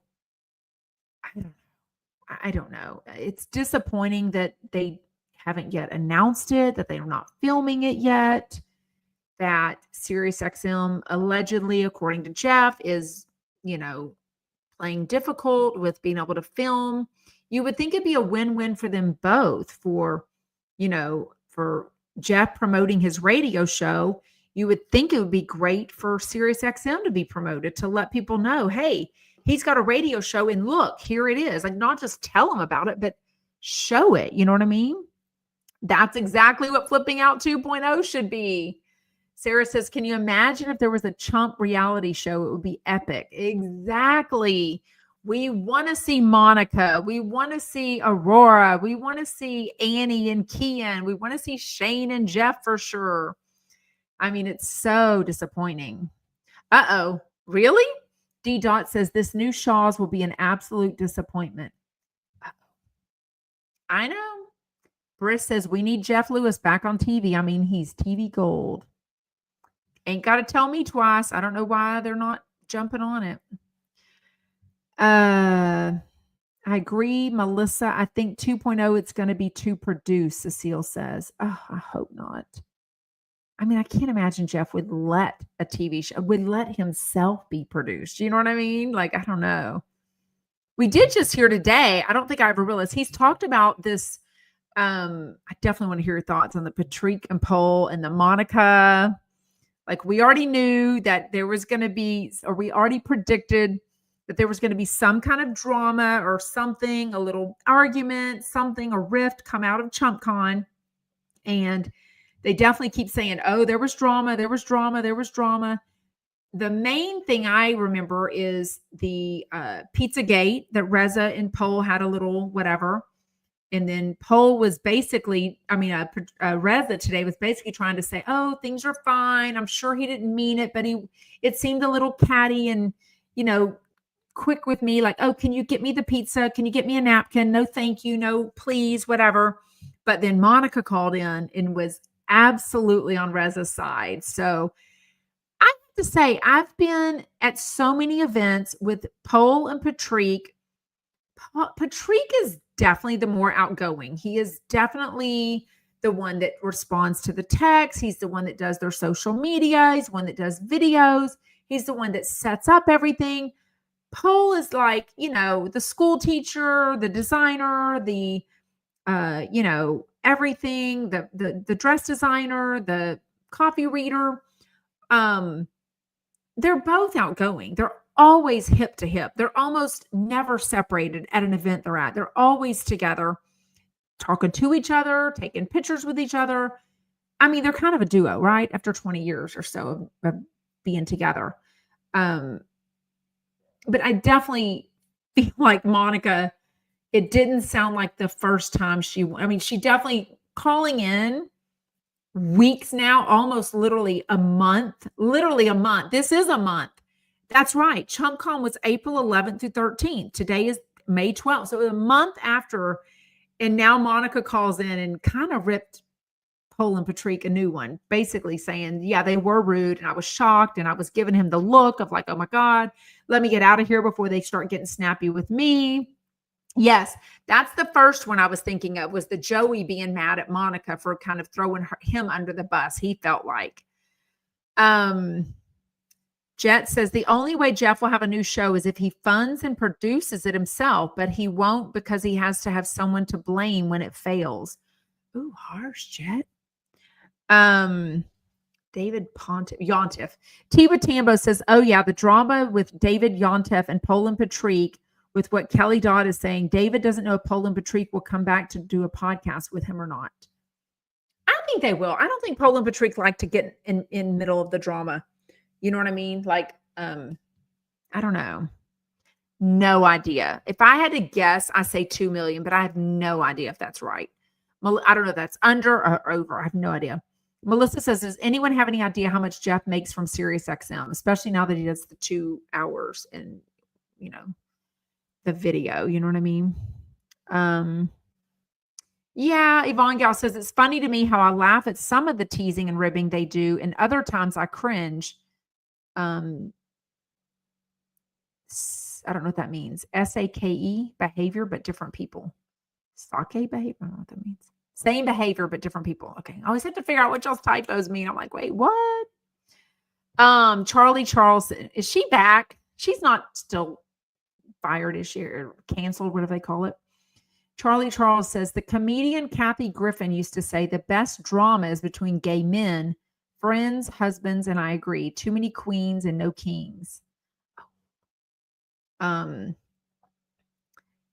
I don't know. It's disappointing that they haven't yet announced it, that they're not filming it yet. that SiriusXM allegedly, according to Jeff, is, playing difficult with being able to film. You would think it'd be a win-win for them both for Jeff promoting his radio show. You would think it would be great for SiriusXM to be promoted, to let people know, hey, he's got a radio show and look, here it is. Like, not just tell them about it, but show it. You know what I mean? That's exactly what Flipping Out 2.0 should be. Sarah says, can you imagine if there was a chump reality show? It would be epic. Exactly. We want to see Monica. We want to see Aurora. We want to see Annie and Kian. We want to see Shane and Jeff for sure. I mean, it's so disappointing. Uh-oh. Really? D. Dot says, this new Shaw's will be an absolute disappointment. I know. Briss says, we need Jeff Lewis back on TV. I mean, he's TV gold. Ain't got to tell me twice. I don't know why they're not jumping on it. I agree, Melissa. I think 2.0, it's going to be too produced, Cecile says. Oh, I hope not. I mean, I can't imagine Jeff would let a TV show, would let himself be produced. You know what I mean? Like, I don't know. We did just hear today, I don't think I ever realized, he's talked about this. I definitely want to hear your thoughts on the Patrik and Pol and the Monica. Like, we already knew that there was going to be, or we already predicted that there was going to be some kind of drama or something, a little argument, something, a rift come out of ChumpCon. And they definitely keep saying, oh, there was drama, there was drama, there was drama. The main thing I remember is the Pizzagate, that Reza and Pol had a little whatever. And then Pol was basically, Reza today was basically trying to say, oh, things are fine. I'm sure he didn't mean it, but it seemed a little catty and, quick with me. Like, oh, can you get me the pizza? Can you get me a napkin? No, thank you. No, please, whatever. But then Monica called in and was absolutely on Reza's side. So I have to say, I've been at so many events with Pol and Patrik. Patrik is definitely the more outgoing. He is definitely the one that responds to the text. He's the one that does their social media. He's the one that does videos. He's the one that sets up everything. Pol is like, the school teacher, the designer, the, everything, the dress designer, the coffee reader. They're both outgoing. They're always hip to hip. They're almost never separated at an event they're at. They're always together, talking to each other, taking pictures with each other. I mean, they're kind of a duo, right? After 20 years or so of being together. But I definitely feel like Monica, it didn't sound like the first time she definitely calling in weeks now, almost literally a month. This is a month. That's right. ChumpCon was April 11th through 13th. Today is May 12th. So a month after, and now Monica calls in and kind of ripped Pol and Patrik a new one, basically saying, yeah, they were rude. And I was shocked. And I was giving him the look of like, oh my God, let me get out of here before they start getting snappy with me. Yes, that's the first one I was thinking of, was the Joey being mad at Monica for kind of throwing him under the bus, he felt like. Jet says, the only way Jeff will have a new show is if he funds and produces it himself, but he won't because he has to have someone to blame when it fails. Ooh, harsh, Jet. David Yontif. Tiva Tambo says, oh yeah, the drama with David Yontif and Pol and Patrik, with what Kelly Dodd is saying, David doesn't know if Pol and Patrik will come back to do a podcast with him or not. I think they will. I don't think Pol and Patrik like to get in middle of the drama. You know what I mean? Like, I don't know. No idea. If I had to guess, I say 2 million, but I have no idea if that's right. I don't know if that's under or over. I have no idea. Melissa says, does anyone have any idea how much Jeff makes from SiriusXM, especially now that he does the 2 hours and, the video, you know what I mean? Yeah, Yvonne Gal says, it's funny to me how I laugh at some of the teasing and ribbing they do, and other times I cringe. I don't know what that means. SAKE, behavior, but different people. Sake behavior? I don't know what that means. Same behavior, but different people. Okay. I always have to figure out what y'all's typos mean. I'm like, wait, what? Charlie Charleston, is she back? She's not still fired, is she? Or canceled, whatever they call it. Charlie Charles says the comedian Kathy Griffin used to say the best drama is between gay men, friends, husbands, and I agree. Too many queens and no kings.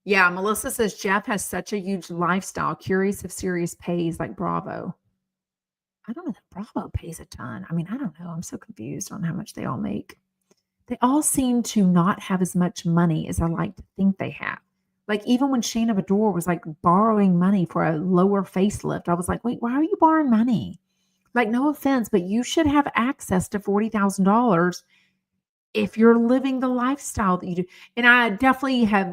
Yeah, Melissa says Jeff has such a huge lifestyle. Curious if Sirius pays like Bravo. I don't know that Bravo pays a ton. I mean, I don't know. I'm so confused on how much they all make. They all seem to not have as much money as I like to think they have. Like even when Shayna Bador was like borrowing money for a lower facelift, I was like, wait, why are you borrowing money? Like, no offense, but you should have access to $40,000 if you're living the lifestyle that you do. And I have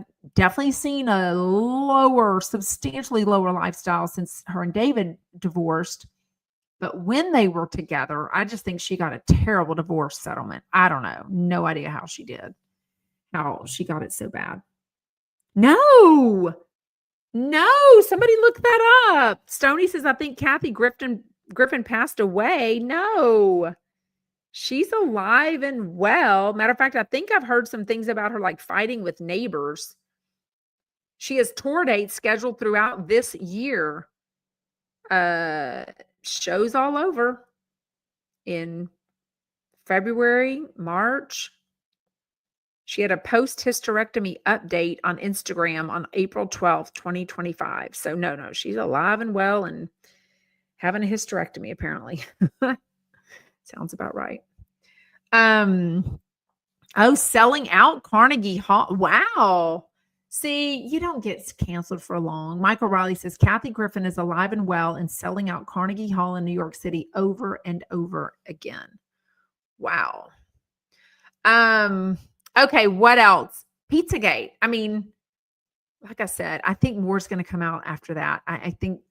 seen a substantially lower lifestyle since her and David divorced. But when they were together, I just think she got a terrible divorce settlement. I don't know. No idea how she got it so bad. No, somebody look that up. Stoney says, I think Kathy Griffin passed away. No, she's alive and well. Matter of fact, I think I've heard some things about her, like fighting with neighbors. She has tour dates scheduled throughout this year. Shows all over in February, March. She had a post-hysterectomy update on Instagram on April 12th, 2025. So no, she's alive and well and having a hysterectomy apparently. Sounds about right. Selling out Carnegie Hall. Wow. See, you don't get canceled for long. Michael Riley says Kathy Griffin is alive and well and selling out Carnegie Hall in New York City over and over again. Wow. Okay, what else? Pizzagate. I mean, like I said, I think more is going to come out after that. I think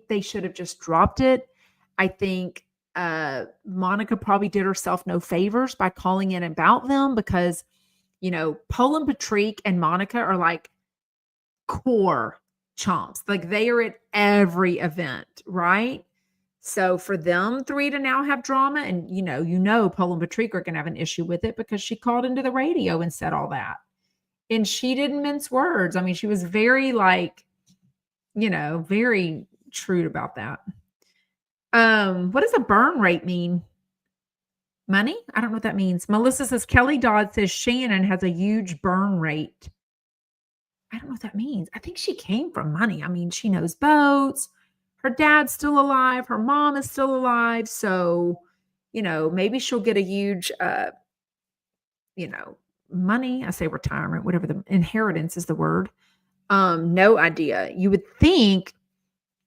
they should have just dropped it. I think Monica probably did herself no favors by calling in about them because, Pol and Patrik and Monica are like core chumps. Like they are at every event, right? So for them three to now have drama and, Pol and Patrik are going to have an issue with it because she called into the radio and said all that. And she didn't mince words. I mean, she was very very true about that. What does a burn rate mean? Money? I don't know what that means. Melissa says Kelly Dodd says Shannon has a huge burn rate. I don't know what that means. I think she came from money. I mean, she knows boats. Her dad's still alive. Her mom is still alive. So, maybe she'll get a huge, money. I say retirement, whatever the inheritance is the word. No idea. You would think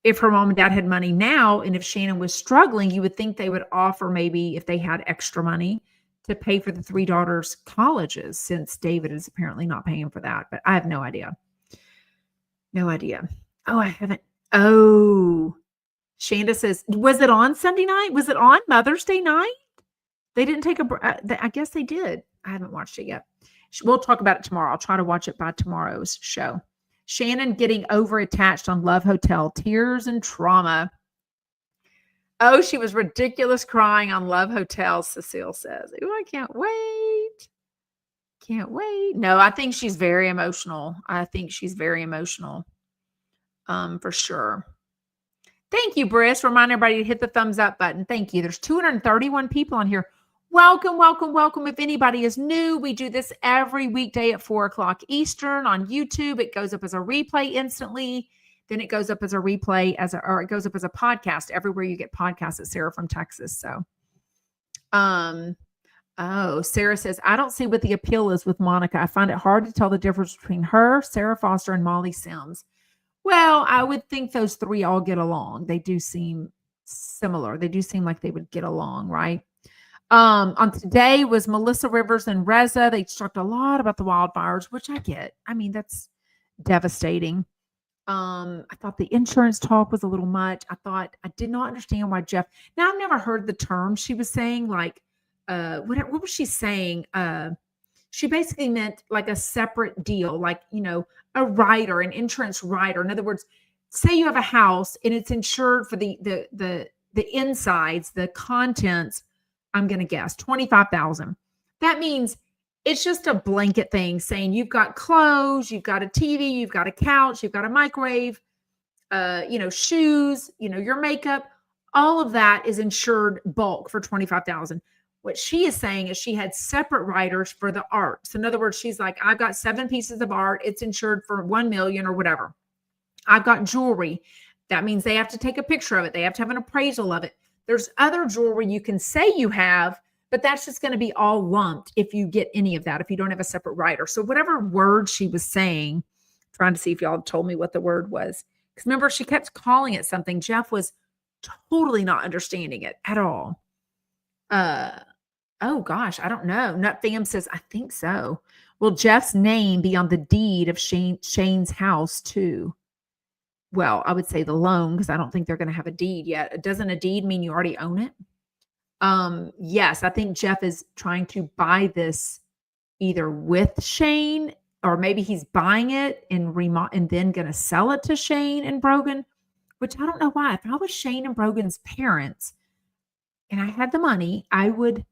if her mom and dad had money now, and if Shannon was struggling, you would think they would offer maybe if they had extra money to pay for the three daughters' colleges, since David is apparently not paying for that. But I have no idea. No idea. Oh, I haven't. Oh, Shanda says, was it on Sunday night? Was it on Mother's Day night? They didn't take I guess they did. I haven't watched it yet. We'll talk about it tomorrow. I'll try to watch it by tomorrow's show. Shannon getting over-attached on Love Hotel. Tears and trauma. Oh, she was ridiculous crying on Love Hotel, Cecile says. Ooh, I can't wait. Can't wait. No, I think she's very emotional. For sure. Thank you, Briss. Remind everybody to hit the thumbs up button. Thank you. There's 231 people on here. Welcome, welcome, welcome. If anybody is new, we do this every weekday at 4:00 Eastern on YouTube. It goes up as a replay instantly. Then it goes up as a replay or it goes up as a podcast everywhere you get podcasts at Sarah from Texas. So, Sarah says, I don't see what the appeal is with Monica. I find it hard to tell the difference between her, Sarah Foster, and Molly Sims. Well, I would think those three all get along. They do seem similar. They do seem like they would get along, right? On today was Melissa Rivers and Reza. They talked a lot about the wildfires, which I get. I mean, that's devastating. I thought the insurance talk was a little much. I did not understand why Jeff. Now I've never heard the term she was saying. Like, what was she saying? She basically meant like a separate deal, like, a rider, an insurance rider. In other words, say you have a house and it's insured for the insides, the contents, I'm going to guess 25,000. That means it's just a blanket thing saying you've got clothes, you've got a TV, you've got a couch, you've got a microwave, shoes, your makeup, all of that is insured bulk for 25,000. What she is saying is she had separate riders for the art. So in other words, she's like, I've got 7 pieces of art. It's insured for 1 million or whatever. I've got jewelry. That means they have to take a picture of it. They have to have an appraisal of it. There's other jewelry you can say you have, but that's just going to be all lumped if you get any of that, if you don't have a separate rider. So whatever word she was saying, trying to see if y'all told me what the word was. Because remember, she kept calling it something. Jeff was totally not understanding it at all. Oh gosh, I don't know. Nut Fam says, I think so. Will Jeff's name be on the deed of Shane's house too? Well, I would say the loan, because I don't think they're going to have a deed yet. Doesn't a deed mean you already own it? Yes, I think Jeff is trying to buy this either with Shane, or maybe he's buying it and then going to sell it to Shane and Brogan, which I don't know why. If I was Shane and Brogan's parents and I had the money, I would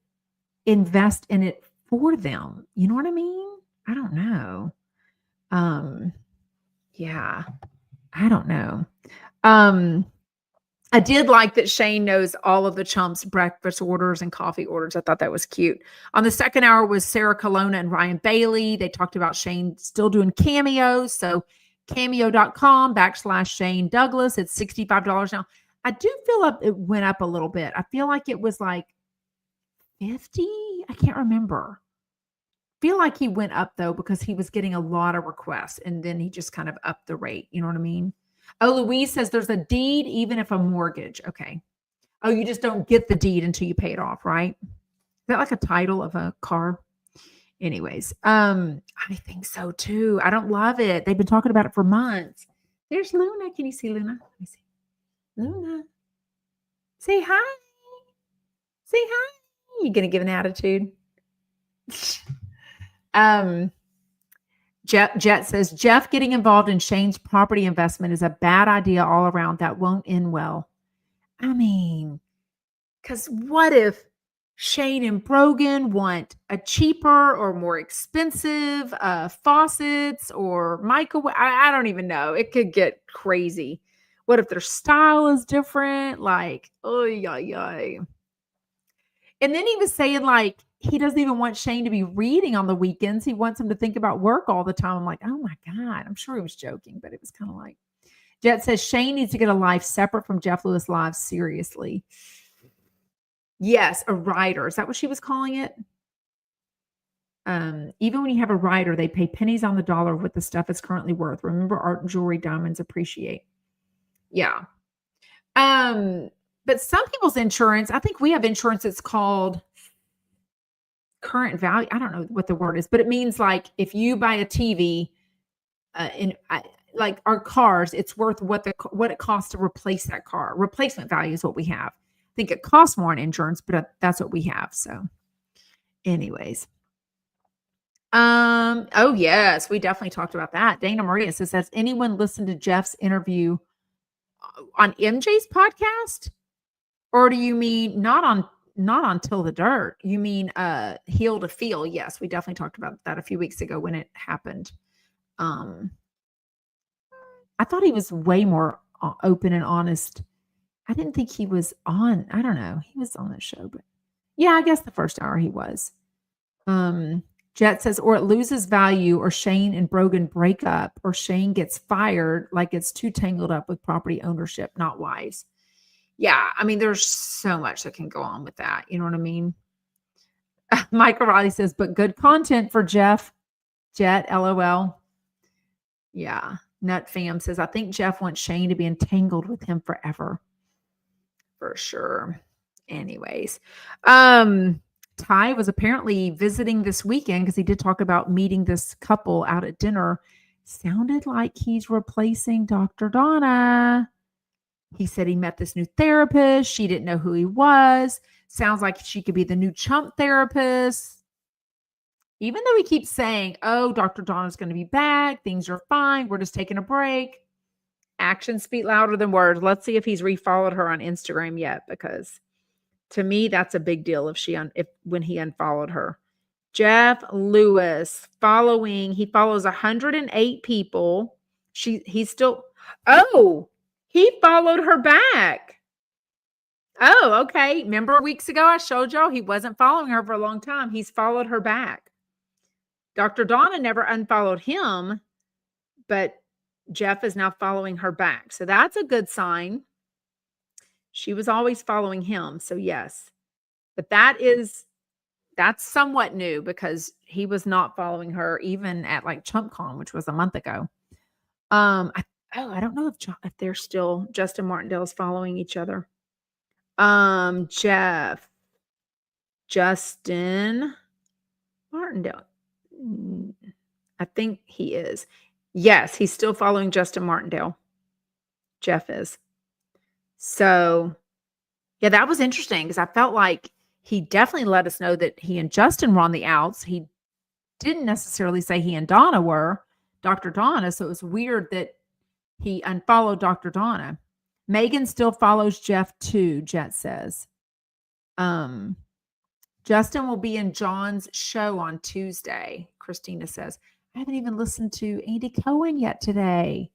invest in it for them. You know what I mean? I don't know. Yeah, I don't know. I did like that Shane knows all of the chumps' breakfast orders and coffee orders. I thought that was cute. On the second hour was Sarah Colonna and Ryan Bailey. They talked about Shane still doing cameos. So cameo.com/Shane Douglas. It's $65 now. I do feel like it went up a little bit. I feel like it was like 50. I can't remember. Feel like he went up though, because he was getting a lot of requests and then he just kind of upped the rate. You know what I mean? Oh, Louise says there's a deed even if a mortgage. Okay. Oh, you just don't get the deed until you pay it off, right? Is that like a title of a car? Anyways, I think so too. I don't love it. They've been talking about it for months. There's Luna. Can you see Luna? Let me see. Luna. Say hi. Say hi. You gonna give an attitude? Jet says, Jeff getting involved in Shane's property investment is a bad idea all around. That won't end well. I mean, because what if Shane and Brogan want a cheaper or more expensive faucets or microwave? I don't even know. It could get crazy. What if their style is different? Like, oh, yeah. And then he was saying, like, he doesn't even want Shane to be reading on the weekends. He wants him to think about work all the time. I'm like, oh my God. I'm sure he was joking, but it was kind of like. Jet says Shane needs to get a life separate from Jeff Lewis Live. Seriously. Yes, a rider. Is that what she was calling it? Even when you have a rider, they pay pennies on the dollar what the stuff is currently worth. Remember, art and jewelry diamonds appreciate. Yeah. But some people's insurance, I think we have insurance that's called current value. I don't know what the word is, but it means like if you buy a TV, like our cars, it's worth what it costs to replace that car. Replacement value is what we have. I think it costs more in insurance, but that's what we have. So, anyways, oh yes, we definitely talked about that. Dana Maria says, has anyone listened to Jeff's interview on MJ's podcast, or do you mean not on Till the Dirt? You mean Heel to Feel? Yes, we definitely talked about that a few weeks ago when it happened. I thought he was way more open and honest. I didn't think he was on. I don't know. He was on the show, but yeah, I guess the first hour he was. Jet says, or it loses value, or Shane and Brogan break up, or Shane gets fired, like it's too tangled up with property ownership, not wise. Yeah, I mean, there's so much that can go on with that. You know what I mean? Mike O'Reilly says, but good content for Jeff. Jet, LOL. Yeah. Nut Fam says, I think Jeff wants Shane to be entangled with him forever. For sure. Anyways. Ty was apparently visiting this weekend because he did talk about meeting this couple out at dinner. Sounded like he's replacing Dr. Donna. He said he met this new therapist. She didn't know who he was. Sounds like she could be the new chump therapist. Even though he keeps saying, oh, Dr. Donna's going to be back. Things are fine. We're just taking a break. Actions speak louder than words. Let's see if he's refollowed her on Instagram yet, because to me, that's a big deal when he unfollowed her. Jeff Lewis he follows 108 people. He's still, he followed her back. Oh, okay. Remember weeks ago I showed y'all he wasn't following her for a long time. He's followed her back. Dr. Donna never unfollowed him, but Jeff is now following her back. So that's a good sign. She was always following him. So yes, but that's somewhat new, because he was not following her even at like ChumpCon, which was a month ago. I don't know if they're still, Justin Martindale's following each other. Justin Martindale. I think he is. Yes, he's still following Justin Martindale. Jeff is. So, yeah, that was interesting, because I felt like he definitely let us know that he and Justin were on the outs. He didn't necessarily say he and Donna were, Dr. Donna. So it was weird that he unfollowed Dr. Donna. Megan still follows Jeff too, Jet says. Justin will be in John's show on Tuesday, Christina says. I haven't even listened to Andy Cohen yet today.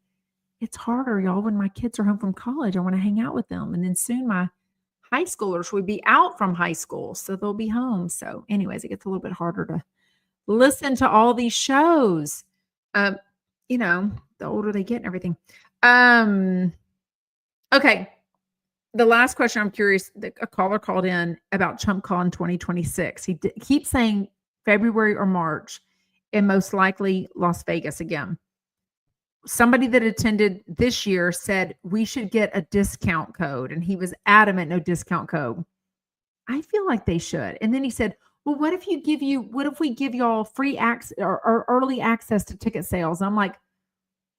It's harder, y'all, when my kids are home from college. I want to hang out with them. And then soon my high schoolers will be out from high school, so they'll be home. So anyways, it gets a little bit harder to listen to all these shows. The older they get and everything. Okay. The last question, I'm curious, a caller called in about ChumpCon 2026. He keeps saying February or March, and most likely Las Vegas again. Somebody that attended this year said we should get a discount code, and he was adamant no discount code. I feel like they should. And then he said, well, what if we give y'all free access or early access to ticket sales? And I'm like,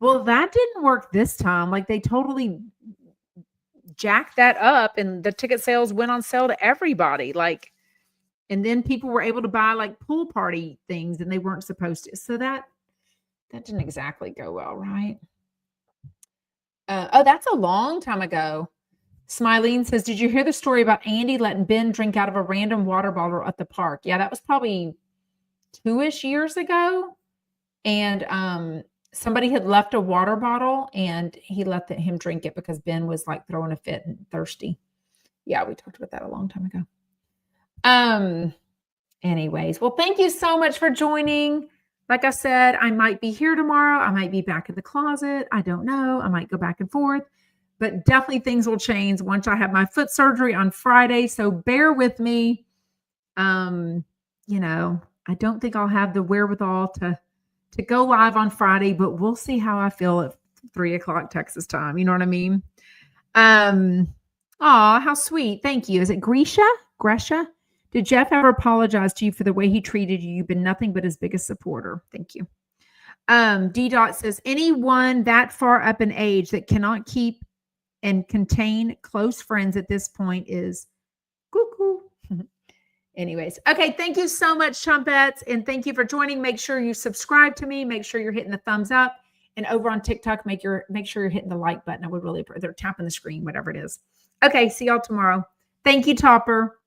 well, that didn't work this time. Like, they totally jacked that up, and the ticket sales went on sale to everybody. Like, and then people were able to buy like pool party things, and they weren't supposed to. So that didn't exactly go well, right? That's a long time ago. Smileen says, did you hear the story about Andy letting Ben drink out of a random water bottle at the park? Yeah, that was probably 2-ish years ago. And somebody had left a water bottle, and he let him drink it because Ben was like throwing a fit and thirsty. Yeah, we talked about that a long time ago. Anyways, well, thank you so much for joining. Like I said, I might be here tomorrow. I might be back in the closet. I don't know. I might go back and forth, but definitely things will change once I have my foot surgery on Friday. So bear with me. I don't think I'll have the wherewithal to go live on Friday, but we'll see how I feel at 3:00 Texas time. You know what I mean? How sweet. Thank you. Is it Gresha? Did Jeff ever apologize to you for the way he treated you? You've been nothing but his biggest supporter. Thank you. D. Dot says, anyone that far up in age that cannot keep and contain close friends at this point is cuckoo. Anyways, okay. Thank you so much, Chumpettes, and thank you for joining. Make sure you subscribe to me. Make sure you're hitting the thumbs up, and over on TikTok, make sure you're hitting the like button. I would really, they're tapping the screen, whatever it is. Okay. See y'all tomorrow. Thank you, Topper.